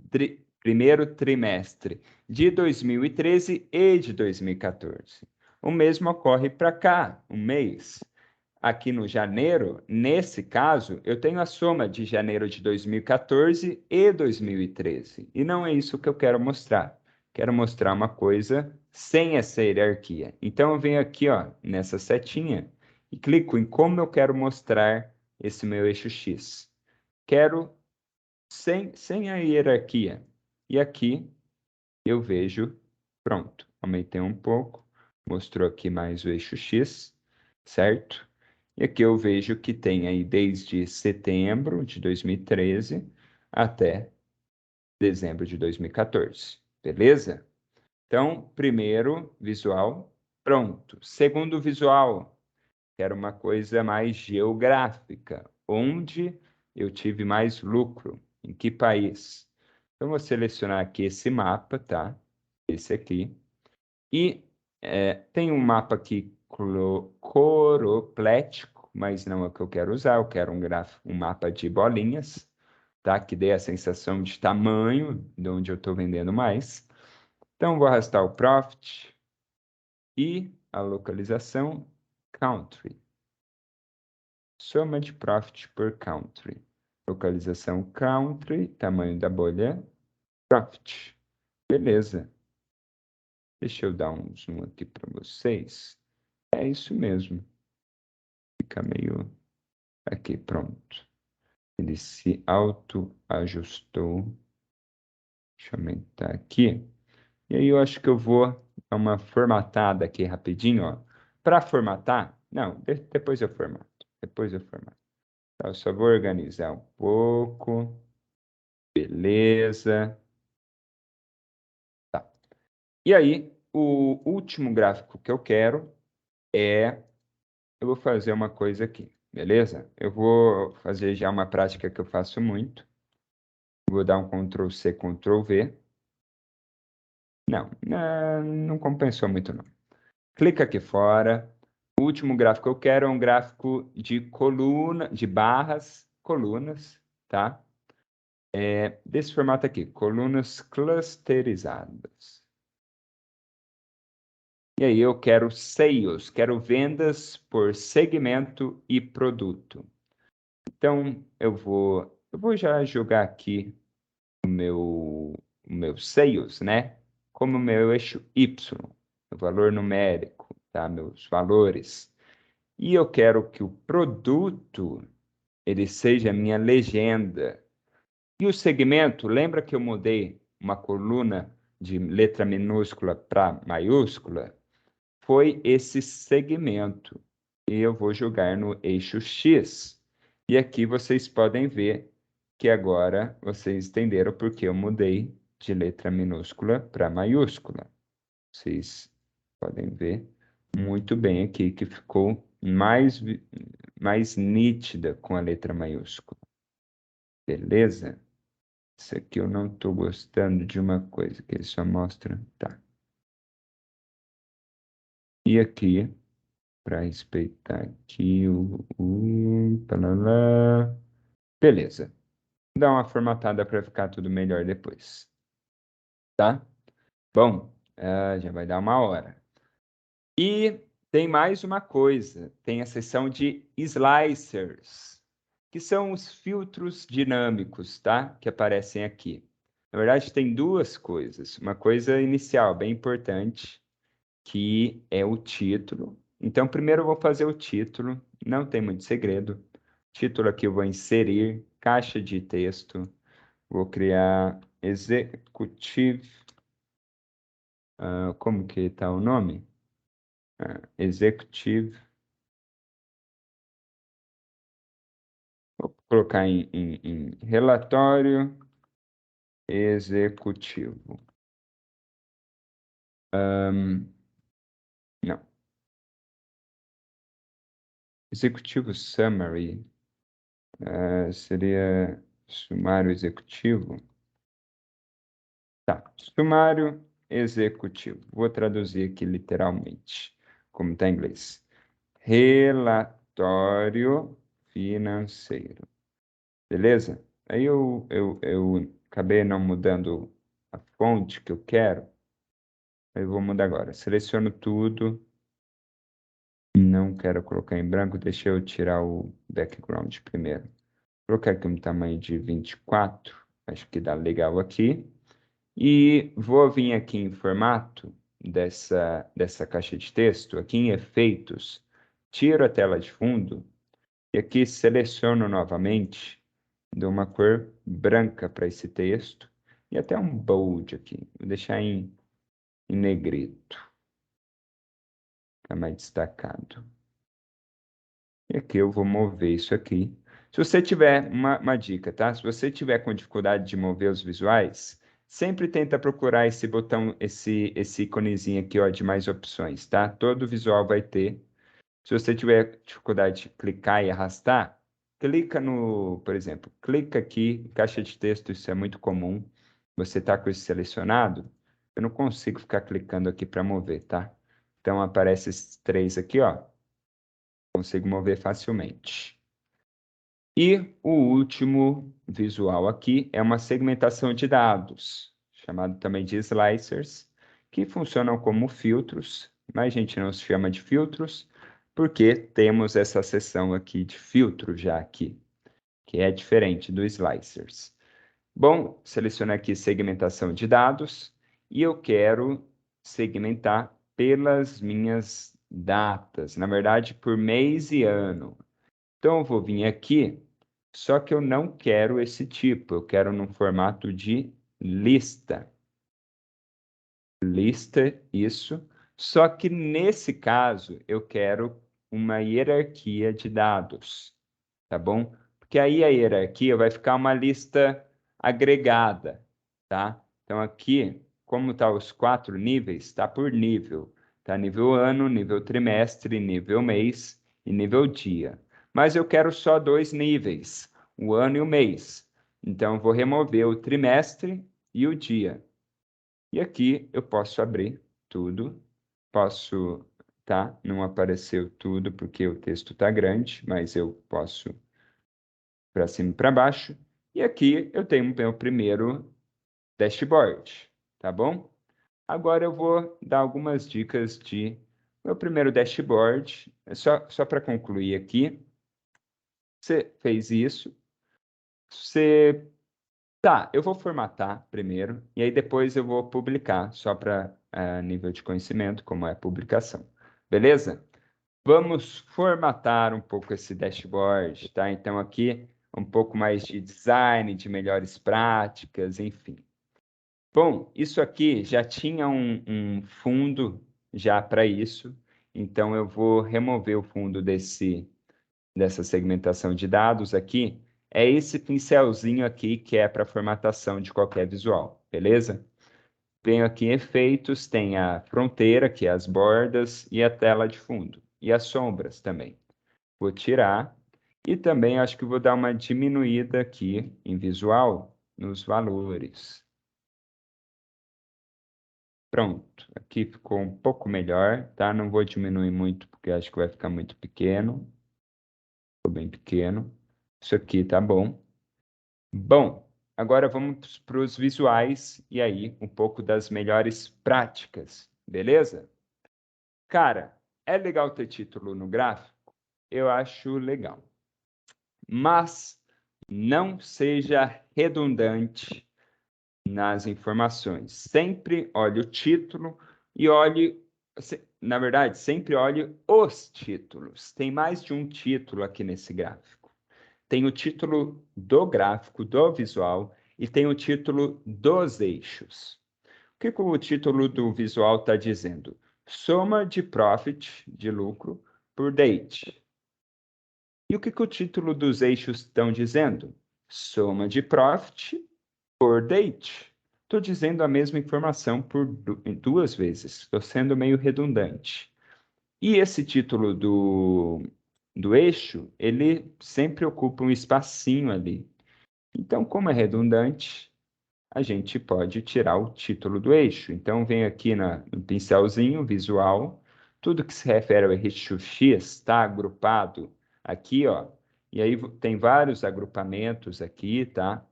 de 2013 e de 2014. O mesmo ocorre para cá, um mês. aqui no janeiro, nesse caso, eu tenho a soma de janeiro de 2014 e 2013. E não é isso que eu quero mostrar. Quero mostrar uma coisa sem essa hierarquia. Então, eu venho aqui, ó, nessa setinha e clico em como eu quero mostrar esse meu eixo X. Quero sem a hierarquia. E aqui eu vejo, pronto, aumentei um pouco, mostrou aqui mais o eixo X, certo? E aqui eu vejo que tem aí desde setembro de 2013 até dezembro de 2014, beleza? Então, primeiro visual, pronto. Segundo visual, quero uma coisa mais geográfica, onde eu tive mais lucro, em que país? Então, vou selecionar aqui esse mapa, tá? Esse aqui. E tem um mapa aqui coroplético, mas não é o que eu quero usar. Eu quero um mapa de bolinhas, tá? Que dê a sensação de tamanho de onde eu estou vendendo mais. Então, vou arrastar o profit e a localização country. Soma de profit por country. Localização country, tamanho da bolha, profit. Beleza. Deixa eu dar um zoom aqui para vocês. É isso mesmo. Fica meio aqui, pronto. Ele se auto-ajustou. Deixa eu aumentar aqui. E aí eu acho que eu vou dar uma formatada aqui rapidinho, ó. Para formatar, não, depois eu formato. Depois eu formato. Então, eu só vou organizar um pouco. Beleza. Tá. E aí, o último gráfico que eu quero é eu vou fazer uma coisa aqui, beleza? Eu vou fazer já uma prática que eu faço muito. Vou dar um Ctrl C, Ctrl V. Não compensou muito não. Clica aqui fora. O último gráfico que eu quero é um gráfico de coluna, de barras, colunas, tá? Desse formato aqui, colunas clusterizadas. E aí eu quero sales, quero vendas por segmento e produto. Então, eu vou já jogar aqui o meu sales, né? Como o meu eixo Y, o valor numérico, tá? Meus valores. E eu quero que o produto, ele seja a minha legenda. E o segmento, lembra que eu mudei uma coluna de letra minúscula para maiúscula? Foi esse segmento. E eu vou jogar no eixo X. E aqui vocês podem ver que agora vocês entenderam porque eu mudei de letra minúscula para maiúscula. Vocês podem ver muito bem aqui que ficou mais nítida com a letra maiúscula. Beleza? Isso aqui eu não estou gostando de uma coisa que ele só mostra. Tá. E aqui para respeitar aqui tarará. Beleza. Vou dar uma formatada para ficar tudo melhor depois. Tá? Bom, já vai dar uma hora. E tem mais uma coisa. Tem a seção de slicers, que são os filtros dinâmicos, tá? Que aparecem aqui. Na verdade, tem duas coisas. Uma coisa inicial, bem importante, que é o título. Então, primeiro eu vou fazer o título, não tem muito segredo. Título aqui eu vou inserir, caixa de texto, vou criar executive, como que está o nome? Executive, vou colocar em relatório executivo. Não, executivo summary, seria sumário executivo. Tá, sumário executivo. Vou traduzir aqui literalmente, como está em inglês. Relatório financeiro. Beleza? Aí eu acabei não mudando a fonte que eu quero. Eu vou mudar agora. Seleciono tudo. Não quero colocar em branco, deixa eu tirar o background primeiro. Vou colocar aqui um tamanho de 24, acho que dá legal aqui. E vou vir aqui em formato dessa caixa de texto, aqui em efeitos, tiro a tela de fundo e aqui seleciono novamente, dou uma cor branca para esse texto e até um bold aqui, vou deixar em negrito, fica mais destacado. E aqui eu vou mover isso aqui. Se você tiver uma dica, tá? Se você tiver com dificuldade de mover os visuais, sempre tenta procurar esse botão, esse íconezinho aqui, ó, de mais opções, tá? Todo visual vai ter. Se você tiver dificuldade de clicar e arrastar, clica no, por exemplo, clica aqui, caixa de texto, isso é muito comum. Você tá com isso selecionado, eu não consigo ficar clicando aqui para mover, tá? Então aparece esses três aqui, ó. Consigo mover facilmente. E o último visual aqui é uma segmentação de dados, chamado também de slicers, que funcionam como filtros, mas a gente não se chama de filtros, porque temos essa seção aqui de filtro já aqui, que é diferente do slicers. Bom, seleciono aqui segmentação de dados, e eu quero segmentar pelas minhas datas, na verdade, por mês e ano. Então, eu vou vir aqui, só que eu não quero esse tipo, eu quero no formato de lista. Lista, isso. Só que nesse caso, eu quero uma hierarquia de dados, tá bom? Porque aí a hierarquia vai ficar uma lista agregada, tá? Então, aqui, como tá os 4 níveis, está por nível. Tá nível ano, nível trimestre, nível mês e nível dia. Mas eu quero só 2 níveis, o ano e o mês. Então, eu vou remover o trimestre e o dia. E aqui eu posso abrir tudo. Posso, tá? Não apareceu tudo porque o texto está grande, mas eu posso para cima e para baixo. E aqui eu tenho o meu primeiro dashboard, tá bom? Agora eu vou dar algumas dicas de meu primeiro dashboard. Só para concluir aqui, você fez isso, você... Tá, eu vou formatar primeiro, e aí depois eu vou publicar, só para nível de conhecimento, como é publicação. Beleza? Vamos formatar um pouco esse dashboard, tá? Então, aqui, um pouco mais de design, de melhores práticas, enfim. Bom, isso aqui já tinha um fundo já para isso, então eu vou remover o fundo dessa segmentação de dados aqui. É esse pincelzinho aqui que é para formatação de qualquer visual, beleza? Venho aqui em efeitos, tem a fronteira, que é as bordas, e a tela de fundo, e as sombras também. Vou tirar, e também acho que vou dar uma diminuída aqui em visual, nos valores. Pronto, aqui ficou um pouco melhor, tá? Não vou diminuir muito, porque acho que vai ficar muito pequeno. Ficou bem pequeno. Isso aqui tá bom. Bom, agora vamos para os visuais, e aí um pouco das melhores práticas, beleza? Cara, é legal ter título no gráfico? Eu acho legal. Mas não seja redundante nas informações. Sempre olhe o título e olhe, na verdade, sempre olhe os títulos. Tem mais de um título aqui nesse gráfico. Tem o título do gráfico, do visual, e tem o título dos eixos. O que o título do visual está dizendo? Soma de profit, de lucro, por date. E o que o título dos eixos estão dizendo? Soma de profit por date. Estou dizendo a mesma informação por duas vezes. Estou sendo meio redundante. E esse título do eixo, ele sempre ocupa um espacinho ali. Então, como é redundante, a gente pode tirar o título do eixo. Então, vem aqui no pincelzinho visual, tudo que se refere ao eixo X está agrupado aqui, ó. E aí tem vários agrupamentos aqui, tá?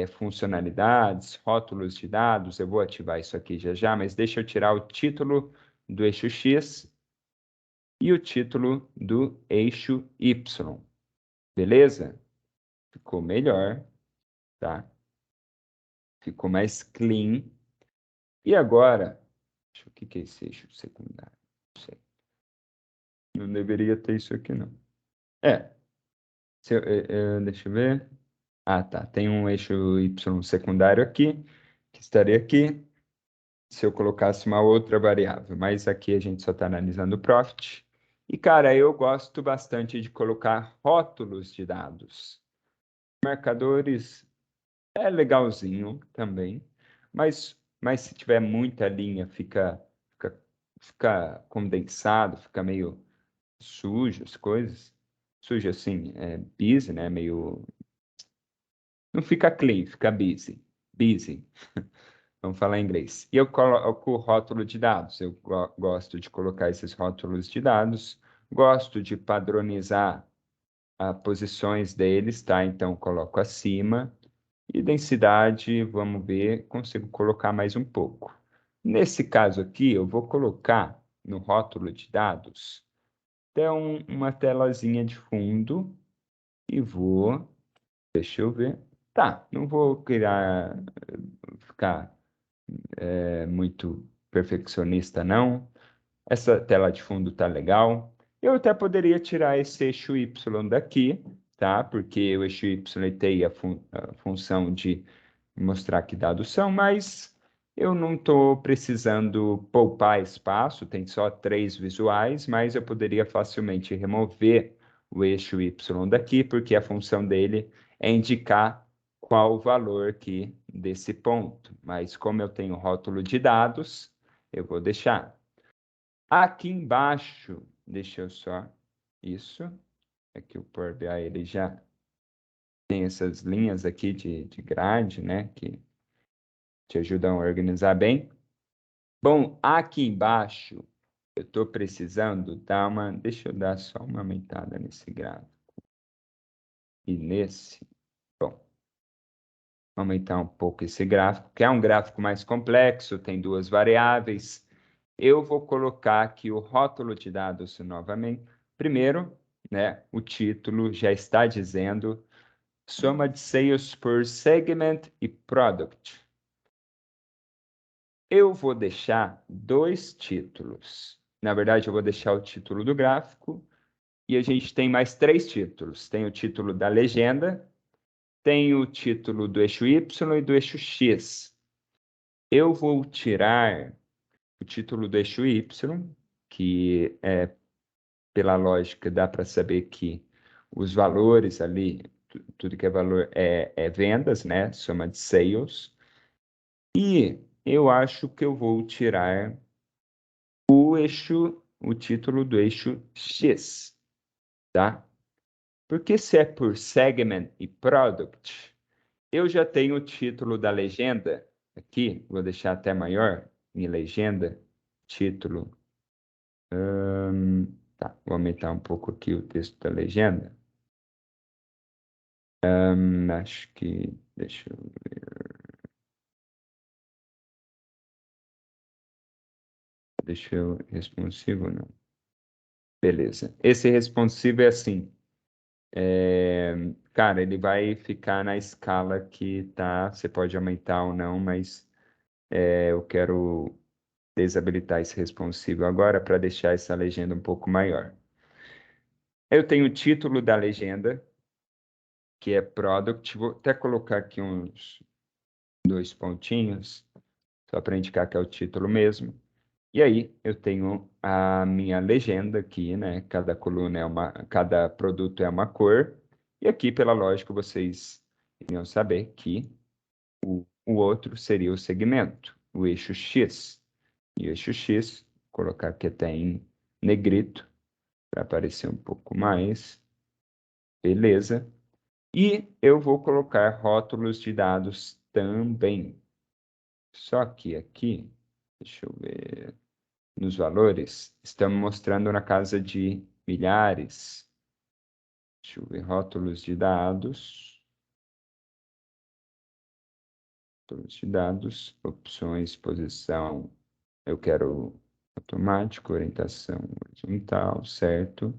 Funcionalidades, rótulos de dados, eu vou ativar isso aqui já já, mas deixa eu tirar o título do eixo X e o título do eixo Y. Beleza? Ficou melhor, tá? Ficou mais clean. E agora, o que é esse eixo secundário? Não sei. Não deveria ter isso aqui, não. Deixa eu ver. Ah, tá. Tem um eixo Y secundário aqui, que estaria aqui, se eu colocasse uma outra variável. Mas aqui a gente só está analisando o profit. E, cara, eu gosto bastante de colocar rótulos de dados. Marcadores é legalzinho também, mas se tiver muita linha, fica condensado, fica meio sujo as coisas. Sujo assim, busy, né? Meio. Não fica clean, fica busy. Busy. Vamos falar em inglês. E eu coloco o rótulo de dados. Eu gosto de colocar esses rótulos de dados. Gosto de padronizar as posições deles, tá? Então, coloco acima. E densidade, vamos ver, consigo colocar mais um pouco. Nesse caso aqui, eu vou colocar no rótulo de dados até uma telazinha de fundo e vou, deixa eu ver. Tá, não vou ficar muito perfeccionista, não. Essa tela de fundo tá legal. Eu até poderia tirar esse eixo Y daqui, tá? Porque o eixo Y ele tem a função de mostrar que dados são, mas eu não estou precisando poupar espaço, tem só 3 visuais, mas eu poderia facilmente remover o eixo Y daqui, porque a função dele é indicar qual o valor aqui desse ponto. Mas como eu tenho rótulo de dados, eu vou deixar. Aqui embaixo, deixa eu só, isso, aqui o Power BI ele já tem essas linhas aqui de grade, né, que te ajudam a organizar bem. Bom, aqui embaixo, eu estou precisando dar uma, deixa eu dar só uma aumentada nesse gráfico. E nesse, bom, aumentar um pouco esse gráfico, que é um gráfico mais complexo, tem 2 variáveis. Eu vou colocar aqui o rótulo de dados novamente. Primeiro, né, o título já está dizendo soma de sales por segment e product. Eu vou deixar 2 títulos. Na verdade, eu vou deixar o título do gráfico e a gente tem mais 3 títulos. Tem o título da legenda, tem o título do eixo Y e do eixo X. Eu vou tirar o título do eixo Y, que pela lógica dá para saber que os valores ali, tudo que é valor é vendas, né? Soma de sales. E eu acho que eu vou tirar o título do eixo X, tá? Porque se é por segment e product, eu já tenho o título da legenda aqui, vou deixar até maior, em legenda, título. Tá, vou aumentar um pouco aqui o texto da legenda. Acho que, deixa eu ver, responsivo não. Beleza, esse responsivo é assim, cara, ele vai ficar na escala que tá, você pode aumentar ou não, mas eu quero desabilitar esse responsivo agora para deixar essa legenda um pouco maior. Eu tenho o título da legenda, que é Product, vou até colocar aqui uns 2 pontinhos, só para indicar que é o título mesmo. E aí eu tenho a minha legenda aqui, né? Cada coluna cada produto é uma cor. E aqui, pela lógica, vocês iriam saber que o outro seria o segmento, o eixo X. E o eixo X, vou colocar aqui até em negrito, para aparecer um pouco mais. Beleza. E eu vou colocar rótulos de dados também. Só que aqui, deixa eu ver, nos valores, estamos mostrando na casa de milhares. Deixa eu ver, rótulos de dados. Rótulos de dados, opções, posição. Eu quero automático, orientação horizontal, certo?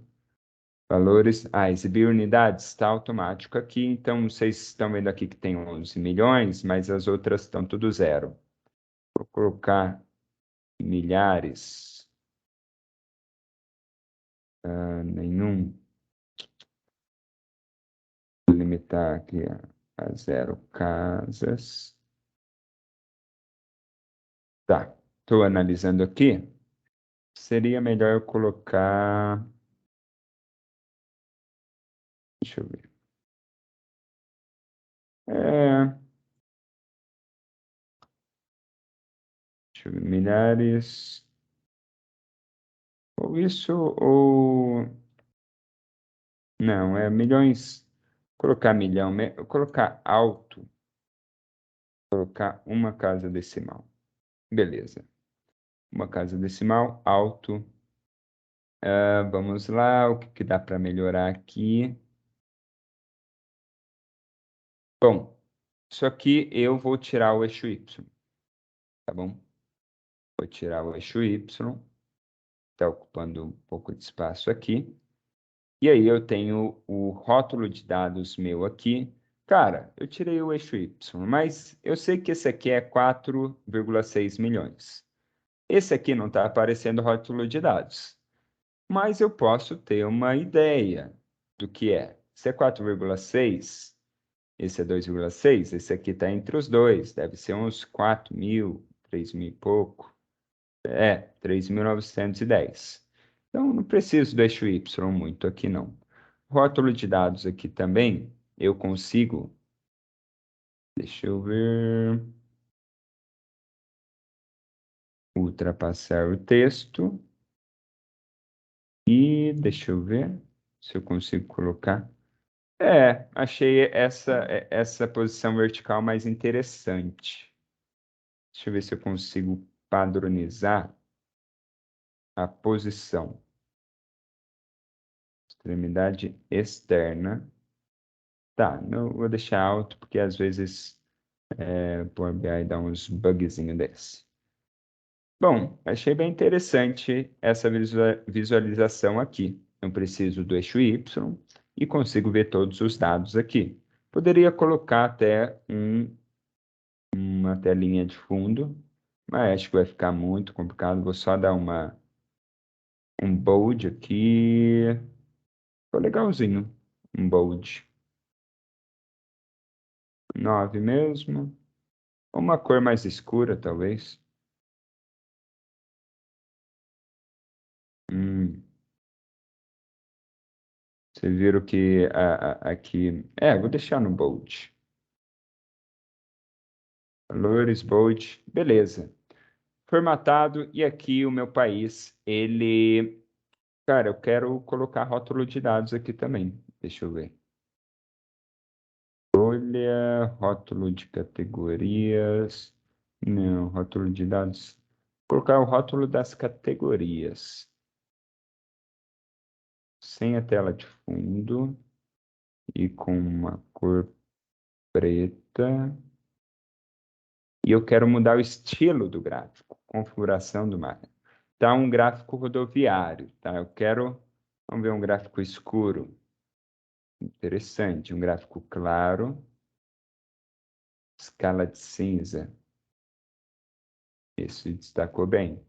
Valores, exibir unidades, está automático aqui, então vocês estão vendo aqui que tem 11 milhões, mas as outras estão tudo zero. Vou colocar milhares, nenhum. Vou limitar aqui a 0 casas. Tá, estou analisando aqui. Seria melhor eu colocar. Deixa eu ver. É, deixa eu ver, milhares. Ou isso, ou. Não, é milhões. Colocar milhão, colocar alto, colocar uma casa decimal. Beleza. Uma casa decimal, alto. Vamos lá, o que que dá para melhorar aqui? Bom, isso aqui eu vou tirar o eixo Y, tá bom? Vou tirar o eixo Y, está ocupando um pouco de espaço aqui. E aí eu tenho o rótulo de dados meu aqui. Cara, eu tirei o eixo Y, mas eu sei que esse aqui é 4,6 milhões. Esse aqui não está aparecendo rótulo de dados, mas eu posso ter uma ideia do que é. Se é 4,6, esse é 2,6, esse aqui está entre os dois, deve ser uns 4 mil, 3 mil e pouco. 3.910. Então, não preciso do eixo Y muito aqui, não. Rótulo de dados aqui também, eu consigo. Deixa eu ver. Ultrapassar o texto. E deixa eu ver se eu consigo colocar. Achei essa posição vertical mais interessante. Deixa eu ver se eu consigo padronizar a posição. Extremidade externa. Tá, não vou deixar alto, porque às vezes Power BI dá uns bugzinhos desse. Bom, achei bem interessante essa visualização aqui. Eu preciso do eixo Y e consigo ver todos os dados aqui. Poderia colocar até uma telinha de fundo, mas acho que vai ficar muito complicado. Vou só dar um bold aqui. Ficou legalzinho, um bold. 9 mesmo. Uma cor mais escura, talvez. Hum, Vocês viram que aqui. Vou deixar no bold. Valores, bold. Beleza. Formatado. E aqui o meu país, ele. Cara, eu quero colocar rótulo de dados aqui também. Deixa eu ver. Olha, rótulo de categorias. Não, rótulo de dados. Vou colocar o rótulo das categorias. Sem a tela de fundo. E com uma cor preta. E eu quero mudar o estilo do gráfico, configuração do mapa. Tá um gráfico rodoviário, tá? Vamos ver um gráfico escuro. Interessante, um gráfico claro, escala de cinza. Esse destacou bem.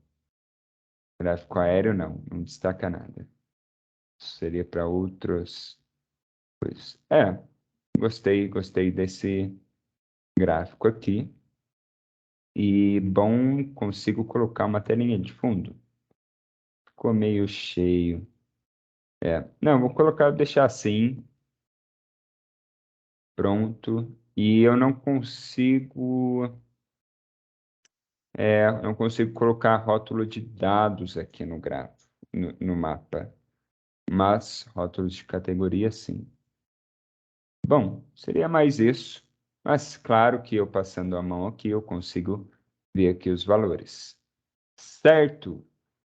Gráfico aéreo não destaca nada. Seria para outros coisas. Gostei desse gráfico aqui. E bom, consigo colocar uma telinha de fundo. Ficou meio cheio. Não, vou colocar, deixar assim, pronto. E eu não consigo colocar rótulo de dados aqui no gráfico, no mapa. Mas rótulos de categoria, sim. Bom, seria mais isso. Mas claro que eu passando a mão aqui, eu consigo ver aqui os valores. Certo?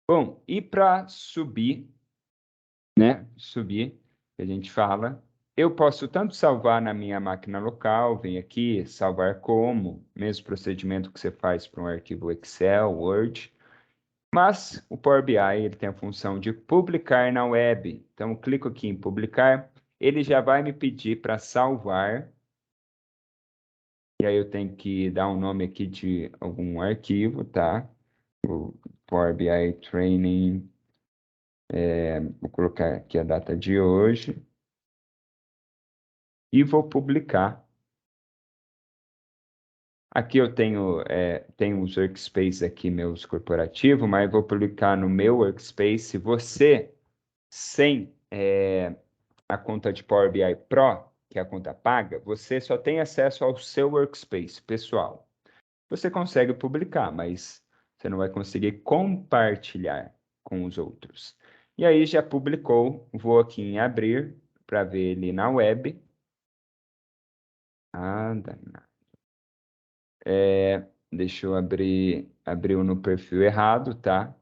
Bom, e para subir, né? Subir, que a gente fala. Eu posso tanto salvar na minha máquina local, vem aqui, salvar como, mesmo procedimento que você faz para um arquivo Excel, Word, Mas o Power BI ele tem a função de publicar na web. Então, eu clico aqui em publicar, ele já vai me pedir para salvar. E aí eu tenho que dar um nome aqui de algum arquivo, tá? O Power BI Training. Vou colocar aqui a data de hoje. E vou publicar. Aqui eu tenho os workspaces aqui, meus corporativos, mas vou publicar no meu workspace. Você, sem a conta de Power BI Pro, que é a conta paga, você só tem acesso ao seu workspace pessoal. Você consegue publicar, mas você não vai conseguir compartilhar com os outros. E aí já publicou, vou aqui em abrir para ver ele na web. Ah, danado. Deixa eu abrir, abriu no perfil errado, tá?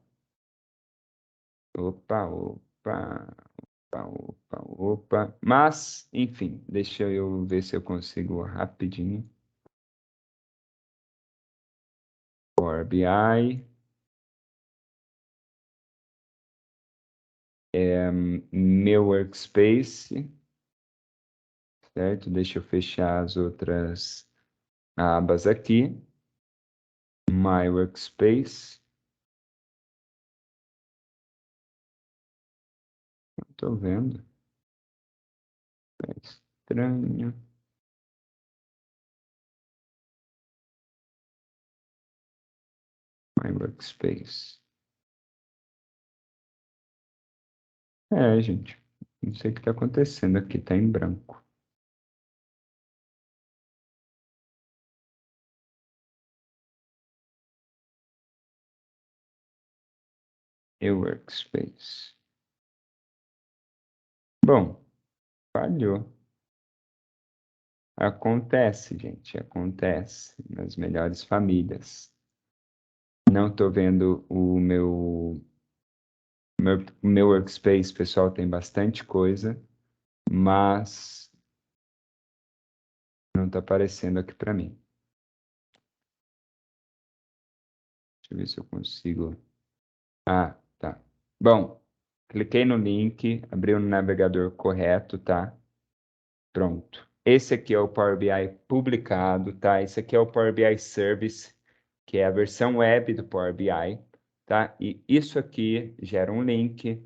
Opa, opa, opa, opa, opa. Mas, enfim, deixa eu ver se eu consigo rapidinho. Power BI. Meu workspace, certo? Deixa eu fechar as outras abas aqui. My workspace. Não tô vendo. É estranho. My workspace. Gente. Não sei o que está acontecendo aqui, tá em branco. Meu workspace. Bom, falhou. Acontece, gente, acontece nas melhores famílias. Não estou vendo o meu workspace, pessoal, tem bastante coisa, mas não está aparecendo aqui para mim. Deixa eu ver se eu consigo. Ah, tá. Bom, cliquei no link, abriu no navegador correto, tá? Pronto. Esse aqui é o Power BI publicado, tá? Esse aqui é o Power BI Service, que é a versão web do Power BI, tá? E isso aqui gera um link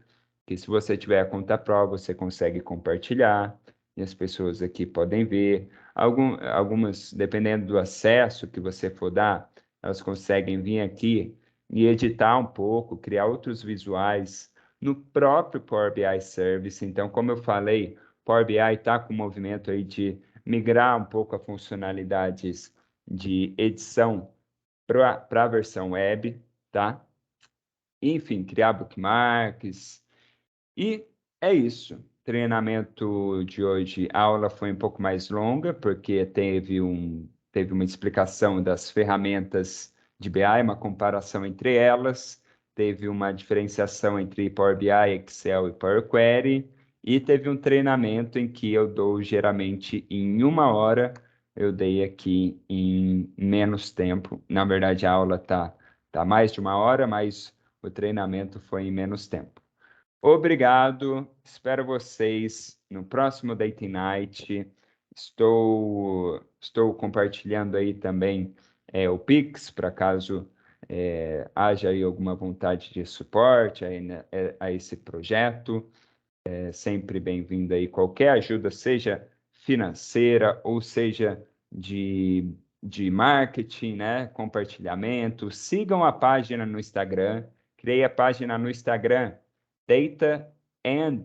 que, se você tiver a conta Pro, você consegue compartilhar e as pessoas aqui podem ver. Algumas, dependendo do acesso que você for dar, elas conseguem vir aqui e editar um pouco, criar outros visuais no próprio Power BI Service. Então, como eu falei, Power BI está com o movimento aí de migrar um pouco a funcionalidades de edição para a versão web, tá? Enfim, criar bookmarks. E é isso. Treinamento de hoje, a aula foi um pouco mais longa, porque teve uma explicação das ferramentas de BI, uma comparação entre elas, teve uma diferenciação entre Power BI, Excel e Power Query, e teve um treinamento em que eu dou geralmente em 1 hora, eu dei aqui em menos tempo. Na verdade, a aula tá mais de 1 hora, mas o treinamento foi em menos tempo. Obrigado, espero vocês no próximo Date Night. Estou compartilhando aí também o Pix, para caso haja aí alguma vontade de suporte aí, né, a esse projeto. É sempre bem-vindo aí qualquer ajuda, seja financeira ou seja de marketing, né? Compartilhamento. Sigam a página no Instagram. Criei a página no Instagram, Data and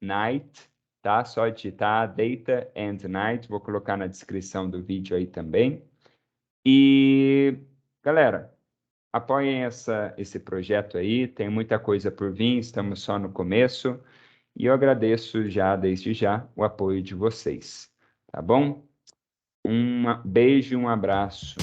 Night, tá? Só digitar Data and Night. Vou colocar na descrição do vídeo aí também. E, galera, apoiem esse projeto aí. Tem muita coisa por vir, estamos só no começo. E eu agradeço já, desde já, o apoio de vocês, tá bom? Um beijo e um abraço.